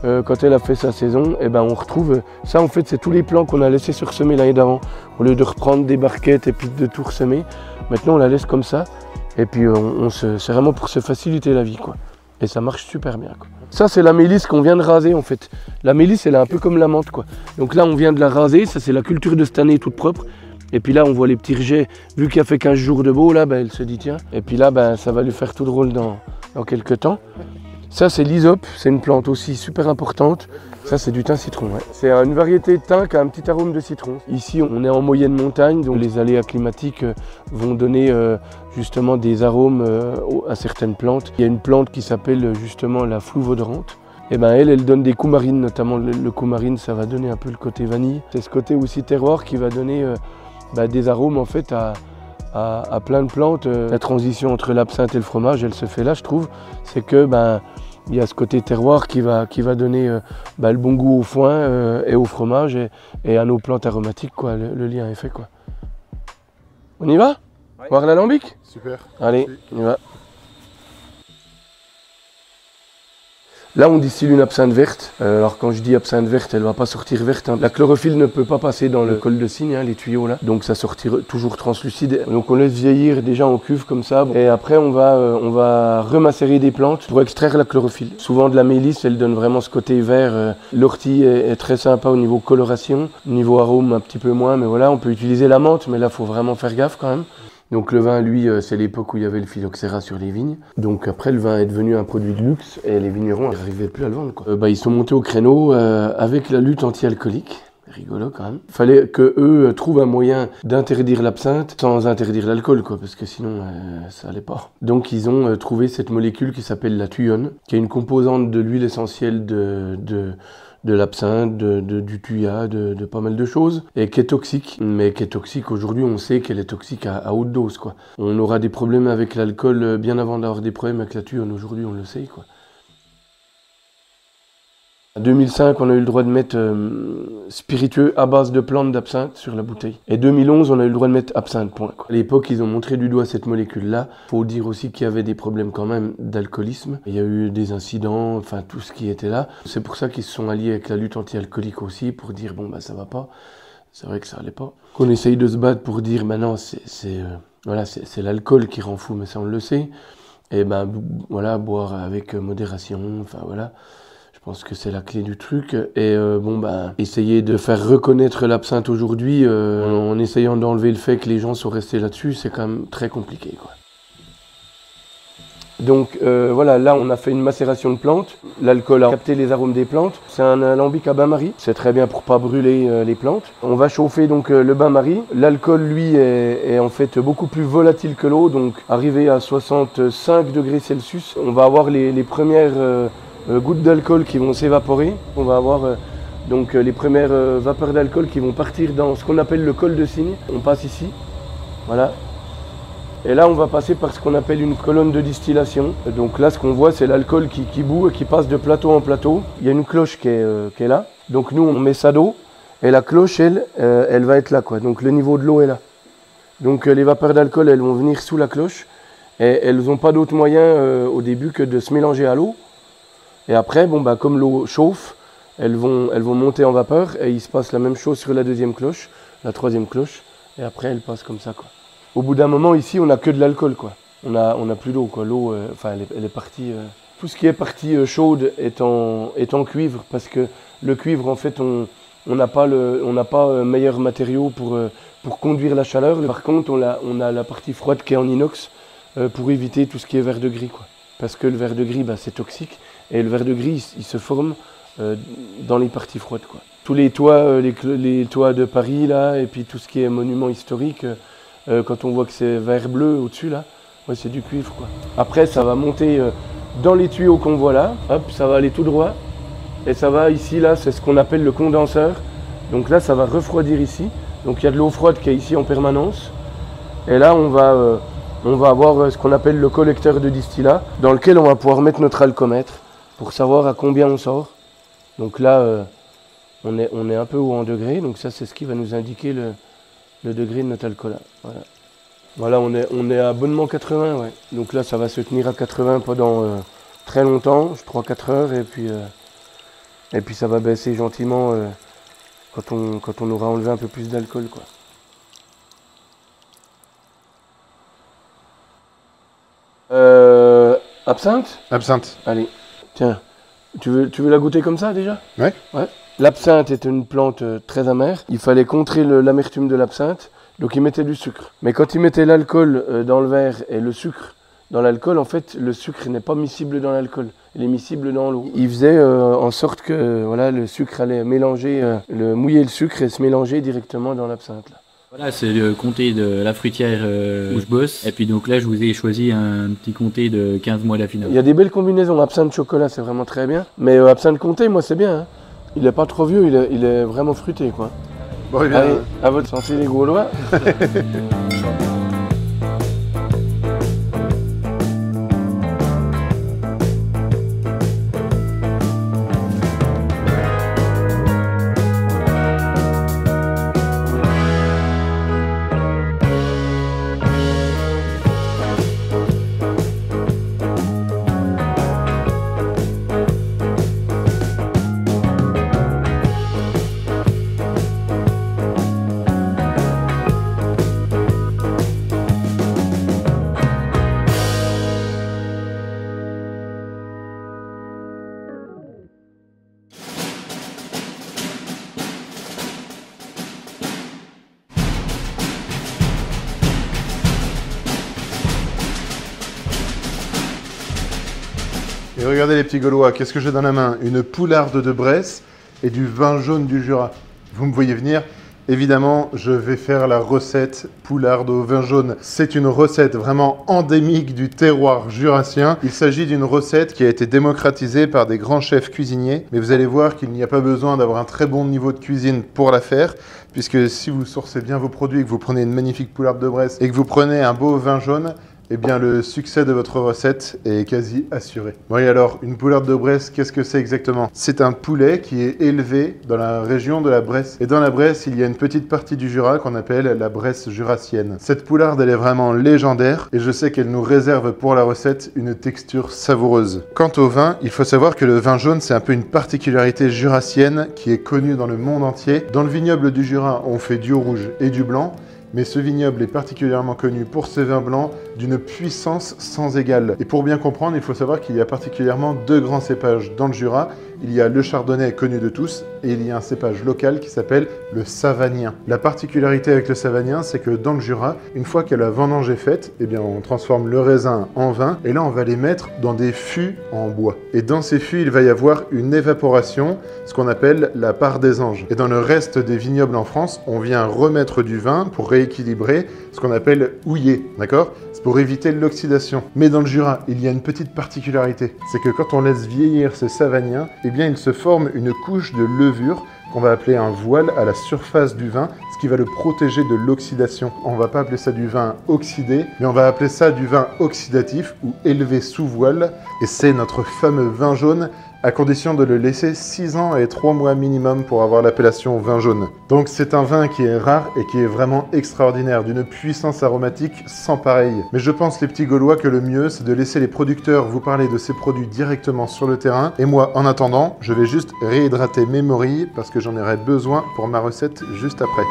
quand elle a fait sa saison, et ben on retrouve ça. En fait, c'est tous les plants qu'on a laissés sursemer l'année d'avant. Au lieu de reprendre des barquettes et puis de tout ressemer, maintenant on la laisse comme ça, et puis c'est vraiment pour se faciliter la vie, quoi. Et ça marche super bien, quoi. Ça, c'est la mélisse qu'on vient de raser, en fait. La mélisse, elle est un peu comme la menthe, quoi. Donc là, on vient de la raser, ça c'est la culture de cette année toute propre. Et puis là, on voit les petits rejets. Vu qu'il a fait 15 jours de beau, là, elle se dit tiens. Et puis là, ça va lui faire tout drôle dans quelques temps. Ça, c'est l'hysope. C'est une plante aussi super importante. Ça, c'est du thym citron. Ouais. C'est une variété de thym qui a un petit arôme de citron. Ici, on est en moyenne montagne, donc les aléas climatiques vont donner justement des arômes à certaines plantes. Il y a une plante qui s'appelle justement la flouvodorante. Et elle donne des coumarines, notamment le coumarine, ça va donner un peu le côté vanille. C'est ce côté aussi terroir qui va donner des arômes en fait à plein de plantes. La transition entre l'absinthe et le fromage, elle se fait là, je trouve. C'est que il y a ce côté terroir qui va donner le bon goût au foin et au fromage et à nos plantes aromatiques, quoi. Le lien est fait, quoi. On y va? Ouais. Voir l'alambic? Super. Allez, on y va. Là, on distille une absinthe verte. Alors, quand je dis absinthe verte, elle ne va pas sortir verte, hein. La chlorophylle ne peut pas passer dans le col de cygne, hein, les tuyaux là. Donc, ça sortira toujours translucide. Donc, on laisse vieillir déjà en cuve comme ça. Et après, on va remacérer des plantes pour extraire la chlorophylle. Souvent, de la mélisse, elle donne vraiment ce côté vert. L'ortie est très sympa au niveau coloration. Au niveau arôme, un petit peu moins. Mais voilà, on peut utiliser la menthe, mais là, il faut vraiment faire gaffe quand même. Donc le vin, lui, c'est l'époque où il y avait le phylloxéra sur les vignes. Donc après, le vin est devenu un produit de luxe et les vignerons n'arrivaient plus à le vendre, quoi. Ils sont montés au créneau avec la lutte anti-alcoolique. Rigolo quand même. Il fallait qu'eux trouvent un moyen d'interdire l'absinthe sans interdire l'alcool, quoi, parce que sinon ça allait pas. Donc ils ont trouvé cette molécule qui s'appelle la thuyone, qui est une composante de l'huile essentielle de l'absinthe, du thuya, de pas mal de choses, et qui est toxique. Mais qui est toxique, aujourd'hui on sait qu'elle est toxique à haute dose, quoi. On aura des problèmes avec l'alcool bien avant d'avoir des problèmes avec la thuyone, aujourd'hui on le sait, quoi. En 2005, on a eu le droit de mettre spiritueux à base de plantes d'absinthe sur la bouteille. Et 2011, on a eu le droit de mettre absinthe, point, quoi. À l'époque, ils ont montré du doigt cette molécule-là. Il faut dire aussi qu'il y avait des problèmes quand même d'alcoolisme. Il y a eu des incidents, enfin tout ce qui était là. C'est pour ça qu'ils se sont alliés avec la lutte anti-alcoolique aussi, pour dire bon ça va pas. C'est vrai que ça allait pas. Qu'on essaye de se battre pour dire non, c'est l'alcool qui rend fou, mais ça on le sait. Et voilà, boire avec modération, enfin voilà. Je pense que c'est la clé du truc. Et essayer de faire reconnaître l'absinthe aujourd'hui en essayant d'enlever le fait que les gens sont restés là-dessus, c'est quand même très compliqué, quoi. Donc voilà, là on a fait une macération de plantes. L'alcool a capté les arômes des plantes. C'est un alambic à bain-marie. C'est très bien pour pas brûler les plantes. On va chauffer donc le bain-marie. L'alcool, lui, est en fait beaucoup plus volatile que l'eau. Donc arrivé à 65 degrés Celsius, on va avoir les premières gouttes d'alcool qui vont s'évaporer. On va avoir donc les premières vapeurs d'alcool qui vont partir dans ce qu'on appelle le col de cygne. On passe ici, voilà. Et là, on va passer par ce qu'on appelle une colonne de distillation. Donc là, ce qu'on voit, c'est l'alcool qui bout et qui passe de plateau en plateau. Il y a une cloche qui est là. Donc nous, on met ça d'eau Et la cloche, elle, elle va être là, quoi. Donc le niveau de l'eau est là. Donc les vapeurs d'alcool, elles vont venir sous la cloche. Et elles n'ont pas d'autre moyen au début que de se mélanger à l'eau. Et après, bon, bah, comme l'eau chauffe, elles vont monter en vapeur. Et il se passe la même chose sur la deuxième cloche, la troisième cloche. Et après, elles passent comme ça, quoi. Au bout d'un moment, ici, on n'a que de l'alcool, quoi. On a plus d'eau, quoi. L'eau, enfin, elle est partie... Tout ce qui est partie chaude est en cuivre, parce que le cuivre, en fait, on n'a pas meilleur matériau pour conduire la chaleur. Par contre, on a la partie froide qui est en inox pour éviter tout ce qui est verre de gris, quoi. Parce que le verre de gris, bah, c'est toxique, et le verre de gris, il se forme dans les parties froides, quoi. Tous les toits, les toits de Paris, là, et puis tout ce qui est monument historique, quand on voit que c'est vert bleu au-dessus, là, ouais, c'est du cuivre, quoi. Après, ça va monter dans les tuyaux qu'on voit là, hop, ça va aller tout droit, et ça va ici, là, c'est ce qu'on appelle le condenseur. Donc là, ça va refroidir ici. Donc il y a de l'eau froide qui est ici en permanence. Et là, on va avoir ce qu'on appelle le collecteur de distillat, dans lequel on va pouvoir mettre notre alcomètre pour savoir à combien on sort. Donc là, on est un peu haut en degrés, donc ça, c'est ce qui va nous indiquer le degré de notre alcool. Voilà. Voilà, on est à bonnement 80, ouais. Donc là, ça va se tenir à 80 pendant très longtemps, 3-4 heures, et puis ça va baisser gentiment quand on aura enlevé un peu plus d'alcool, quoi. Absinthe ? Absinthe. Allez, tiens, tu veux la goûter comme ça déjà ? Ouais. Ouais. L'absinthe est une plante très amère. Il fallait contrer l'amertume de l'absinthe. Donc ils mettaient du sucre. Mais quand ils mettaient l'alcool dans le verre et le sucre dans l'alcool, en fait, le sucre n'est pas miscible dans l'alcool. Il est miscible dans l'eau. Ils faisaient en sorte que voilà, le sucre allait mélanger, mouiller le sucre et se mélanger directement dans l'absinthe. Voilà, c'est le comté de la fruitière où je bosse. Et puis donc là, je vous ai choisi un petit comté de 15 mois d'affinage. Il y a des belles combinaisons. Absinthe chocolat, c'est vraiment très bien. Mais absinthe comté, moi, c'est bien. Hein. Il n'est pas trop vieux, il est vraiment fruité, quoi. Bon, bien. Allez, à votre santé les Gaulois. Et regardez les petits Gaulois, qu'est-ce que j'ai dans la main? Une poularde de Bresse et du vin jaune du Jura. Vous me voyez venir? Évidemment, je vais faire la recette poularde au vin jaune. C'est une recette vraiment endémique du terroir jurassien. Il s'agit d'une recette qui a été démocratisée par des grands chefs cuisiniers. Mais vous allez voir qu'il n'y a pas besoin d'avoir un très bon niveau de cuisine pour la faire. Puisque si vous sourcez bien vos produits, que vous prenez une magnifique poularde de Bresse et que vous prenez un beau vin jaune, eh bien, le succès de votre recette est quasi assuré. Bon, et alors, une poularde de Bresse, qu'est-ce que c'est exactement? C'est un poulet qui est élevé dans la région de la Bresse. Et dans la Bresse, il y a une petite partie du Jura qu'on appelle la Bresse jurassienne. Cette poularde, elle est vraiment légendaire et je sais qu'elle nous réserve pour la recette une texture savoureuse. Quant au vin, il faut savoir que le vin jaune, c'est un peu une particularité jurassienne qui est connue dans le monde entier. Dans le vignoble du Jura, on fait du rouge et du blanc. Mais ce vignoble est particulièrement connu pour ses vins blancs d'une puissance sans égale. Et pour bien comprendre, il faut savoir qu'il y a particulièrement deux grands cépages dans le Jura. Il y a le chardonnay connu de tous et il y a un cépage local qui s'appelle le savagnin. La particularité avec le savagnin, c'est que dans le Jura, une fois que la vendange est faite, eh bien on transforme le raisin en vin et là on va les mettre dans des fûts en bois. Et dans ces fûts, il va y avoir une évaporation, ce qu'on appelle la part des anges. Et dans le reste des vignobles en France, on vient remettre du vin pour rééquilibrer ce qu'on appelle houiller, d'accord? C'est pour éviter l'oxydation. Mais dans le Jura, il y a une petite particularité, c'est que quand on laisse vieillir ces savagniens, eh bien il se forme une couche de levure qu'on va appeler un voile à la surface du vin, ce qui va le protéger de l'oxydation. On va pas appeler ça du vin oxydé, mais on va appeler ça du vin oxydatif ou élevé sous voile. Et c'est notre fameux vin jaune à condition de le laisser 6 ans et 3 mois minimum pour avoir l'appellation vin jaune. Donc c'est un vin qui est rare et qui est vraiment extraordinaire, d'une puissance aromatique sans pareil. Mais je pense les petits Gaulois que le mieux c'est de laisser les producteurs vous parler de ces produits directement sur le terrain, et moi en attendant, je vais juste réhydrater mes morilles parce que j'en aurai besoin pour ma recette juste après.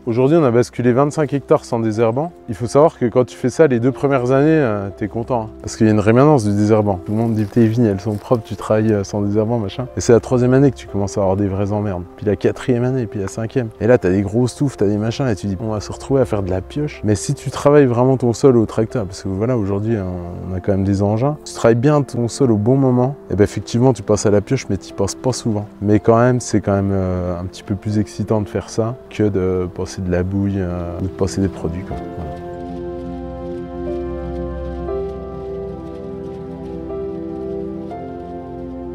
Aujourd'hui, on a basculé 25 hectares sans désherbant. Il faut savoir que quand tu fais ça les 2 premières années, t'es content. Hein, parce qu'il y a une rémanence du désherbant. Tout le monde dit tes vignes, elles sont propres, tu travailles sans désherbant, machin. Et c'est la 3e année que tu commences à avoir des vraies emmerdes. Puis la 4e année, puis la 5e. Et là, t'as des grosses touffes, t'as des machins, et tu dis, on va se retrouver à faire de la pioche. Mais si tu travailles vraiment ton sol au tracteur, parce que voilà, aujourd'hui, on a quand même des engins, tu travailles bien ton sol au bon moment, et ben effectivement, tu passes à la pioche, mais tu passes pas souvent. Mais quand même, c'est quand même un petit peu plus excitant de faire ça que de passer de la bouille ou de passer des produits. Quoi. Voilà.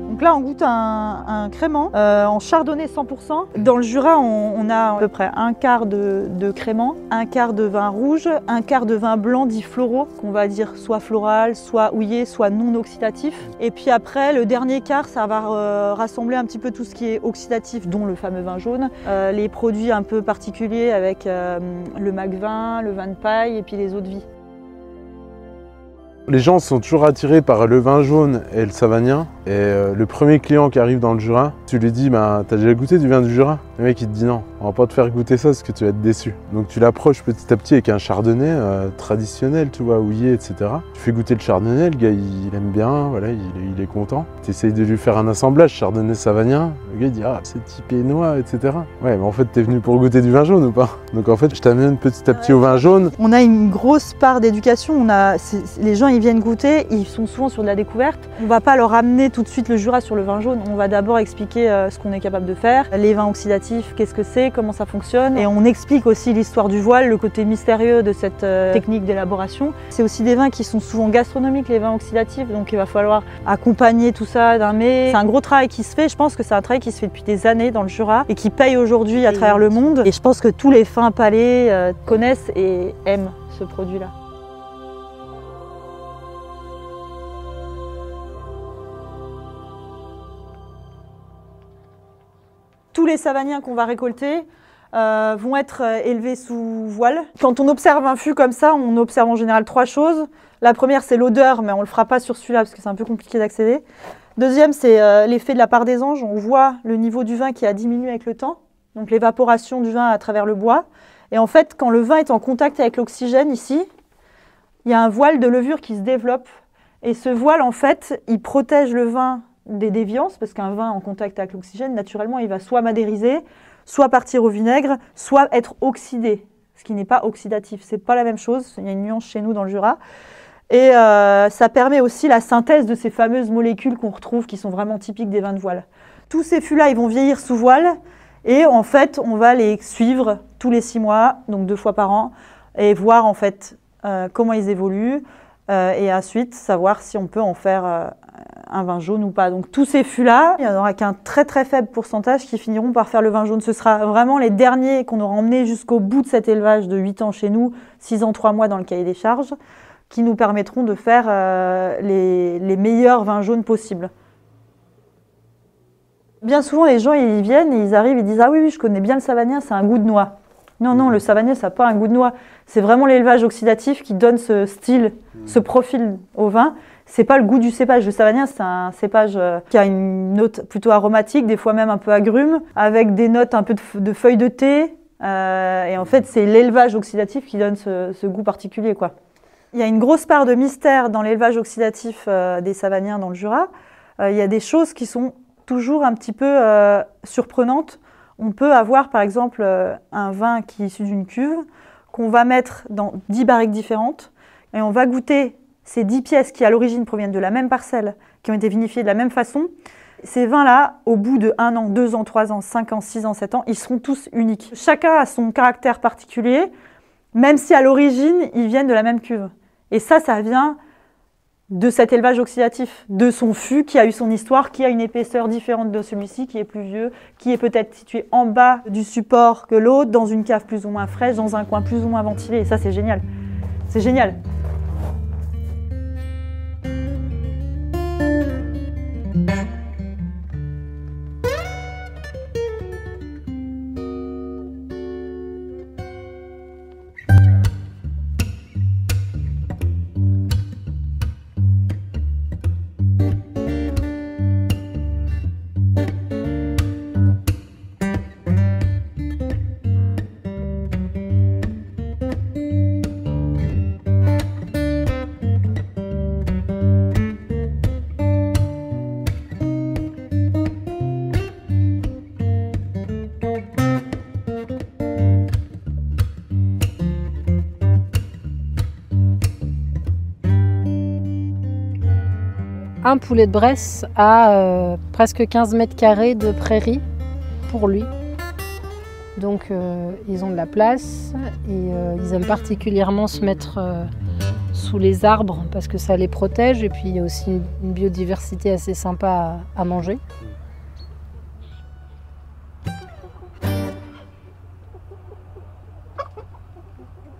Donc là, on goûte un crément en chardonnay 100%. Dans le Jura, on a à peu près un quart de crément, un quart de vin rouge, un quart de vin blanc dit floraux, qu'on va dire soit floral, soit houillé, soit non oxydatif. Et puis après, le dernier quart, ça va rassembler un petit peu tout ce qui est oxydatif, dont le fameux vin jaune, les produits un peu particuliers avec le Macvin, le vin de paille et puis les eaux de vie. Les gens sont toujours attirés par le vin jaune et le savagnin. Et le premier client qui arrive dans le Jura, tu lui dis bah, « T'as déjà goûté du vin du Jura ?» Le mec il te dit « Non, on va pas te faire goûter ça parce que tu vas être déçu. » Donc tu l'approches petit à petit avec un chardonnay traditionnel, tu vois, houillé, etc. Tu fais goûter le chardonnay, le gars il aime bien, voilà, il est content. Tu essayes de lui faire un assemblage chardonnay-savagnin, le gars il dit « Ah, c'est typé noix, etc. » Ouais, mais en fait t'es venu pour goûter du vin jaune ou pas? Donc en fait je t'amène petit à petit au vin jaune. On a une grosse part d'éducation, les gens ils viennent goûter, ils sont souvent sur de la découverte. On va pas leur amener tout de suite le Jura sur le vin jaune, on va d'abord expliquer ce qu'on est capable de faire, les vins oxydatifs, qu'est-ce que c'est, comment ça fonctionne, et on explique aussi l'histoire du voile, le côté mystérieux de cette technique d'élaboration. C'est aussi des vins qui sont souvent gastronomiques, les vins oxydatifs, donc il va falloir accompagner tout ça d'un mets. C'est un gros travail qui se fait, je pense que c'est un travail qui se fait depuis des années dans le Jura et qui paye aujourd'hui à travers le monde, et je pense que tous les fins palais connaissent et aiment ce produit-là. Tous les savagniens qu'on va récolter vont être élevés sous voile. Quand on observe un fût comme ça, on observe en général 3 choses. La première, c'est l'odeur, mais on ne le fera pas sur celui-là parce que c'est un peu compliqué d'accéder. Deuxième, c'est l'effet de la part des anges. On voit le niveau du vin qui a diminué avec le temps, donc l'évaporation du vin à travers le bois. Et en fait, quand le vin est en contact avec l'oxygène ici, il y a un voile de levure qui se développe. Et ce voile, en fait, il protège le vin des déviances, parce qu'un vin en contact avec l'oxygène, naturellement, il va soit madériser, soit partir au vinaigre, soit être oxydé, ce qui n'est pas oxydatif. C'est pas la même chose, il y a une nuance chez nous dans le Jura. Et ça permet aussi la synthèse de ces fameuses molécules qu'on retrouve, qui sont vraiment typiques des vins de voile. Tous ces fûts-là, ils vont vieillir sous voile, et en fait, on va les suivre tous les 6 mois, donc 2 fois par an, et voir en fait comment ils évoluent, et ensuite savoir si on peut en faire un vin jaune ou pas. Donc tous ces fûts-là, il n'y en aura qu'un très très faible pourcentage qui finiront par faire le vin jaune. Ce sera vraiment les derniers qu'on aura emmenés jusqu'au bout de cet élevage de 8 ans chez nous, 6 ans 3 mois dans le cahier des charges, qui nous permettront de faire les meilleurs vins jaunes possibles. Bien souvent, les gens ils viennent et ils arrivent et disent « Ah oui, je connais bien le savagnin, c'est un goût de noix ». Non, non, le savagnin, ça n'a pas un goût de noix. C'est vraiment l'élevage oxydatif qui donne ce style, ce profil au vin. C'est pas le goût du cépage. Le savagnin, c'est un cépage qui a une note plutôt aromatique, des fois même un peu agrume, avec des notes un peu de feuilles de thé. Et en fait, c'est l'élevage oxydatif qui donne ce goût particulier, quoi. Il y a une grosse part de mystère dans l'élevage oxydatif des savagniens dans le Jura. Il y a des choses qui sont toujours un petit peu surprenantes. On peut avoir par exemple un vin qui est issu d'une cuve qu'on va mettre dans 10 barriques différentes et on va goûter ces 10 pièces qui à l'origine proviennent de la même parcelle, qui ont été vinifiées de la même façon. Ces vins-là, au bout de 1 an, 2 ans, 3 ans, 5 ans, 6 ans, 7 ans, ils seront tous uniques. Chacun a son caractère particulier, même si à l'origine, ils viennent de la même cuve. Et ça vient de cet élevage oxydatif, de son fût qui a eu son histoire, qui a une épaisseur différente de celui-ci, qui est plus vieux, qui est peut-être situé en bas du support que l'autre, dans une cave plus ou moins fraîche, dans un coin plus ou moins ventilé. Et ça, c'est génial. C'est génial. Un poulet de Bresse a presque 15 mètres carrés de prairie pour lui. Donc ils ont de la place et ils aiment particulièrement se mettre sous les arbres parce que ça les protège et puis il y a aussi une biodiversité assez sympa à manger.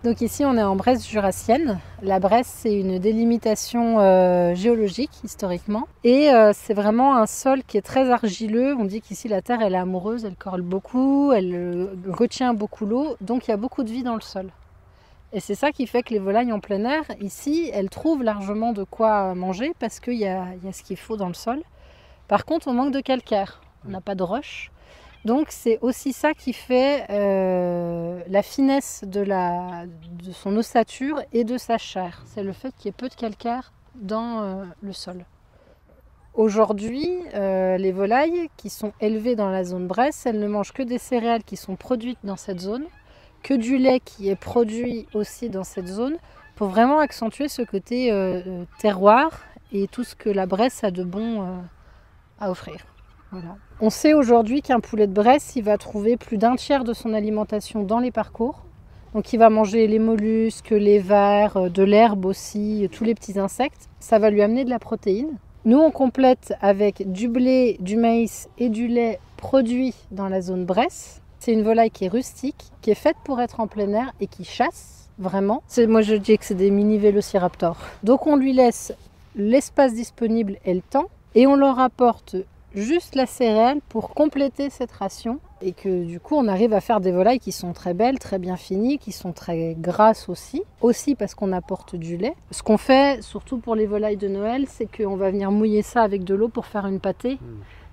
Donc ici on est en Bresse jurassienne. La Bresse c'est une délimitation géologique historiquement et c'est vraiment un sol qui est très argileux. On dit qu'ici la terre elle est amoureuse, elle corle beaucoup, elle retient beaucoup l'eau, donc il y a beaucoup de vie dans le sol. Et c'est ça qui fait que les volailles en plein air, ici, elles trouvent largement de quoi manger parce qu'il y a ce qu'il faut dans le sol. Par contre on manque de calcaire, on n'a pas de roche. Donc c'est aussi ça qui fait la finesse de son ossature et de sa chair. C'est le fait qu'il y ait peu de calcaire dans le sol. Aujourd'hui, les volailles qui sont élevées dans la zone Bresse, elles ne mangent que des céréales qui sont produites dans cette zone, que du lait qui est produit aussi dans cette zone, pour vraiment accentuer ce côté terroir et tout ce que la Bresse a de bon à offrir. Voilà. On sait aujourd'hui qu'un poulet de Bresse, il va trouver plus d'un tiers de son alimentation dans les parcours. Donc il va manger les mollusques, les vers, de l'herbe aussi, tous les petits insectes. Ça va lui amener de la protéine. Nous, on complète avec du blé, du maïs et du lait produit dans la zone Bresse. C'est une volaille qui est rustique, qui est faite pour être en plein air et qui chasse vraiment. Moi, je dis que c'est des mini vélociraptors. Donc on lui laisse l'espace disponible et le temps et on leur apporte juste la céréale pour compléter cette ration et que du coup on arrive à faire des volailles qui sont très belles, très bien finies, qui sont très grasses aussi parce qu'on apporte du lait. Ce qu'on fait surtout pour les volailles de Noël, c'est qu'on va venir mouiller ça avec de l'eau pour faire une pâtée.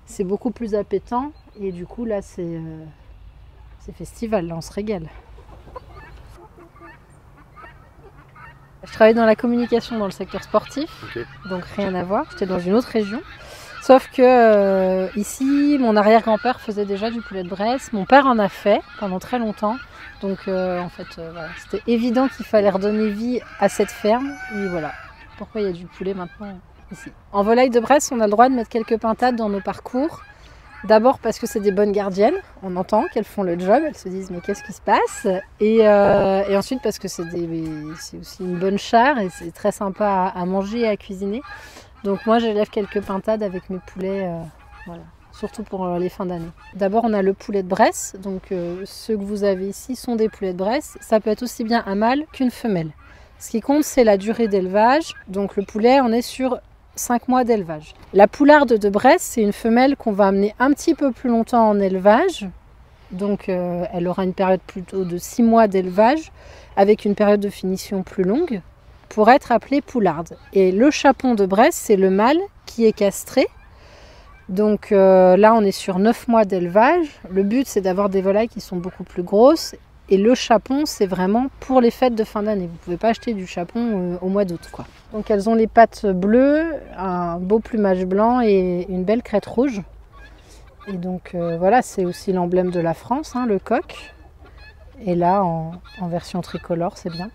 C'est beaucoup plus appétant et du coup là c'est festival, là on se régale. Je travaille dans la communication dans le secteur sportif, donc rien à voir, j'étais dans une autre région. Sauf que ici, mon arrière-grand-père faisait déjà du poulet de Bresse, mon père en a fait pendant très longtemps. Donc en fait, voilà, c'était évident qu'il fallait redonner vie à cette ferme. Et voilà, pourquoi il y a du poulet maintenant ici. En volaille de Bresse, on a le droit de mettre quelques pintades dans nos parcours. D'abord parce que c'est des bonnes gardiennes, on entend qu'elles font le job, elles se disent mais qu'est-ce qui se passe et ensuite parce que c'est aussi une bonne chair et c'est très sympa à manger et à cuisiner. Donc moi j'élève quelques pintades avec mes poulets, voilà, surtout pour les fins d'année. D'abord on a le poulet de Bresse, donc ceux que vous avez ici sont des poulets de Bresse. Ça peut être aussi bien un mâle qu'une femelle. Ce qui compte c'est la durée d'élevage, donc le poulet on est sur 5 mois d'élevage. La poularde de Bresse c'est une femelle qu'on va amener un petit peu plus longtemps en élevage, donc elle aura une période plutôt de 6 mois d'élevage avec une période de finition plus longue, pour être appelée poularde. Et le chapon de Bresse, c'est le mâle qui est castré. Donc là, on est sur 9 mois d'élevage. Le but, c'est d'avoir des volailles qui sont beaucoup plus grosses. Et le chapon, c'est vraiment pour les fêtes de fin d'année. Vous ne pouvez pas acheter du chapon au mois d'août, quoi. Donc elles ont les pattes bleues, un beau plumage blanc et une belle crête rouge. Et donc voilà, c'est aussi l'emblème de la France, hein, le coq. Et là, en version tricolore, c'est bien.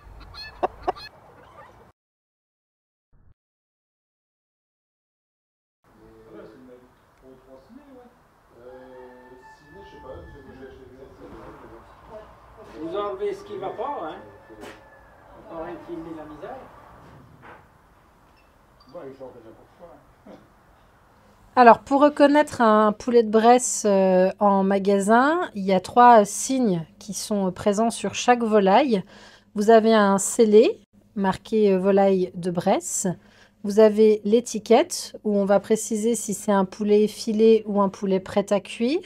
Vous enlevez ce qui ne va pas, hein. On va filmer la misère. Alors, pour reconnaître un poulet de Bresse en magasin, il y a 3 signes qui sont présents sur chaque volaille. Vous avez un scellé marqué volaille de Bresse. Vous avez l'étiquette où on va préciser si c'est un poulet filet ou un poulet prêt à cuire.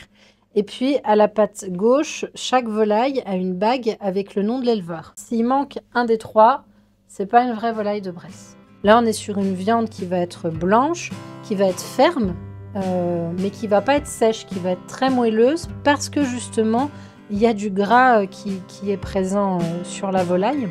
Et puis, à la patte gauche, chaque volaille a une bague avec le nom de l'éleveur. S'il manque un des 3, c'est pas une vraie volaille de Bresse. Là, on est sur une viande qui va être blanche, qui va être ferme, mais qui va pas être sèche, qui va être très moelleuse parce que justement, il y a du gras qui est présent sur la volaille.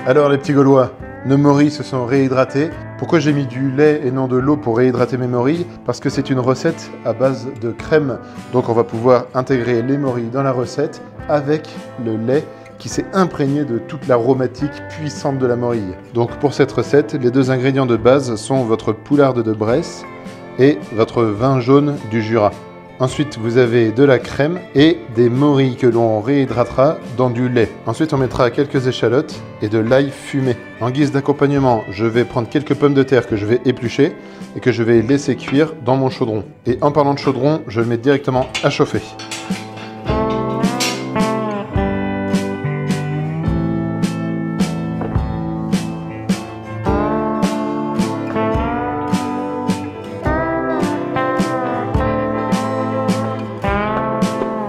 Alors les petits Gaulois, nos morilles se sont réhydratées. Pourquoi j'ai mis du lait et non de l'eau pour réhydrater mes morilles? Parce que c'est une recette à base de crème. Donc on va pouvoir intégrer les morilles dans la recette avec le lait qui s'est imprégné de toute l'aromatique puissante de la morille. Donc pour cette recette, les 2 ingrédients de base sont votre poularde de Bresse et votre vin jaune du Jura. Ensuite, vous avez de la crème et des morilles que l'on réhydratera dans du lait. Ensuite, on mettra quelques échalotes et de l'ail fumé. En guise d'accompagnement, je vais prendre quelques pommes de terre que je vais éplucher et que je vais laisser cuire dans mon chaudron. Et en parlant de chaudron, je le mets directement à chauffer.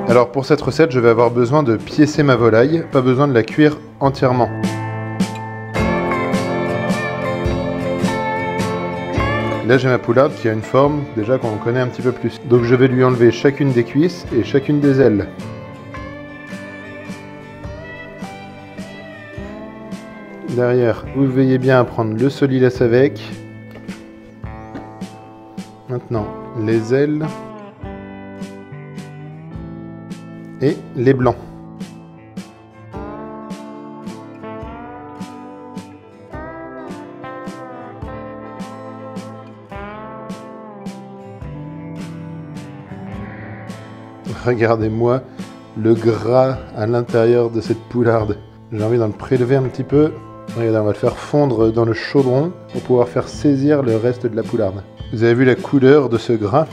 Alors pour cette recette, je vais avoir besoin de piécer ma volaille, pas besoin de la cuire entièrement. Là j'ai ma poularde qui a une forme déjà qu'on connaît un petit peu plus. Donc je vais lui enlever chacune des cuisses et chacune des ailes. Derrière, vous veillez bien à prendre le solilas avec. Maintenant, les ailes. Et les blancs. Regardez-moi le gras à l'intérieur de cette poularde. J'ai envie d'en prélever un petit peu. Regardez, on va le faire fondre dans le chaudron pour pouvoir faire saisir le reste de la poularde. Vous avez vu la couleur de ce gras ?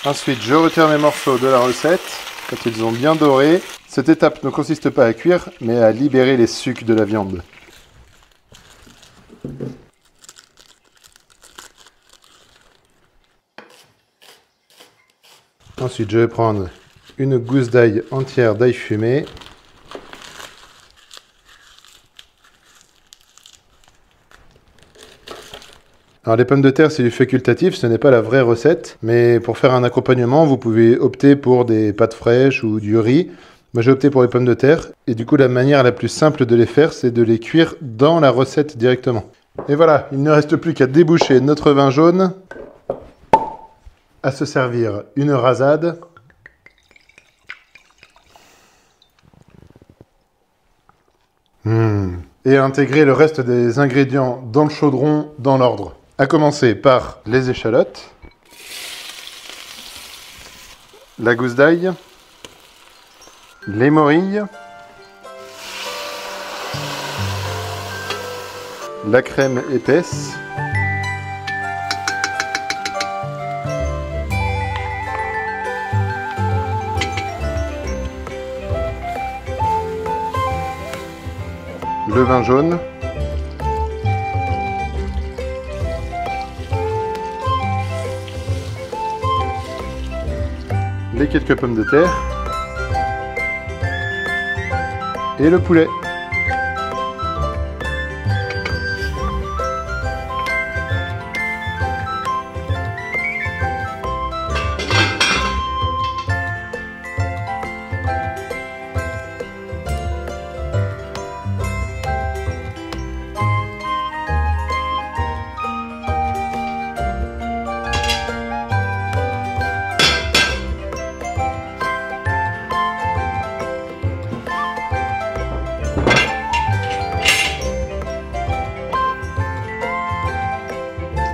Ensuite, je retire mes morceaux de la recette quand ils ont bien doré. Cette étape ne consiste pas à cuire, mais à libérer les sucs de la viande. Ensuite, je vais prendre une gousse d'ail entière d'ail fumé. Alors les pommes de terre, c'est du facultatif, ce n'est pas la vraie recette, mais pour faire un accompagnement, vous pouvez opter pour des pâtes fraîches ou du riz. Moi j'ai opté pour les pommes de terre, et du coup la manière la plus simple de les faire, c'est de les cuire dans la recette directement. Et voilà, il ne reste plus qu'à déboucher notre vin jaune, à se servir une rasade. Et à intégrer le reste des ingrédients dans le chaudron dans l'ordre. À commencer par les échalotes, la gousse d'ail, les morilles, la crème épaisse, le vin jaune, les quelques pommes de terre et le poulet.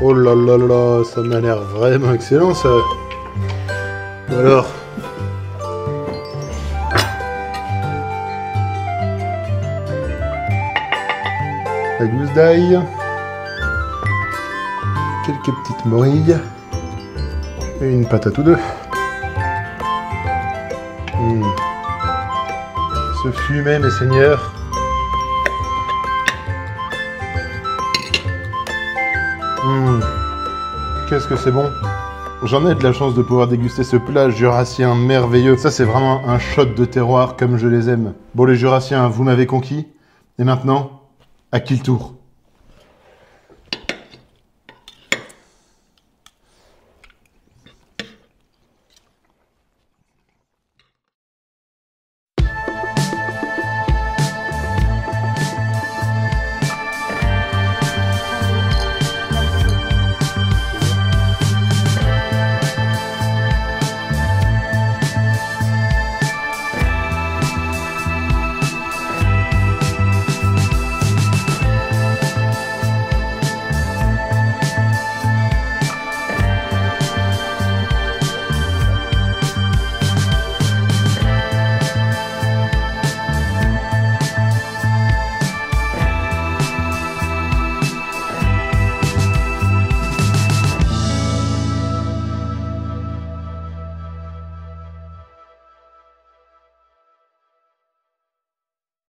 Oh là là là, ça m'a l'air vraiment excellent ça. Alors. La gousse d'ail. Quelques petites morilles. Et une patate ou deux. Ce fumet, mes seigneurs. Qu'est-ce que c'est bon. J'en ai de la chance de pouvoir déguster ce plat jurassien merveilleux. Ça, c'est vraiment un shot de terroir comme je les aime. Bon, les jurassiens, vous m'avez conquis. Et maintenant, à qui le tour ?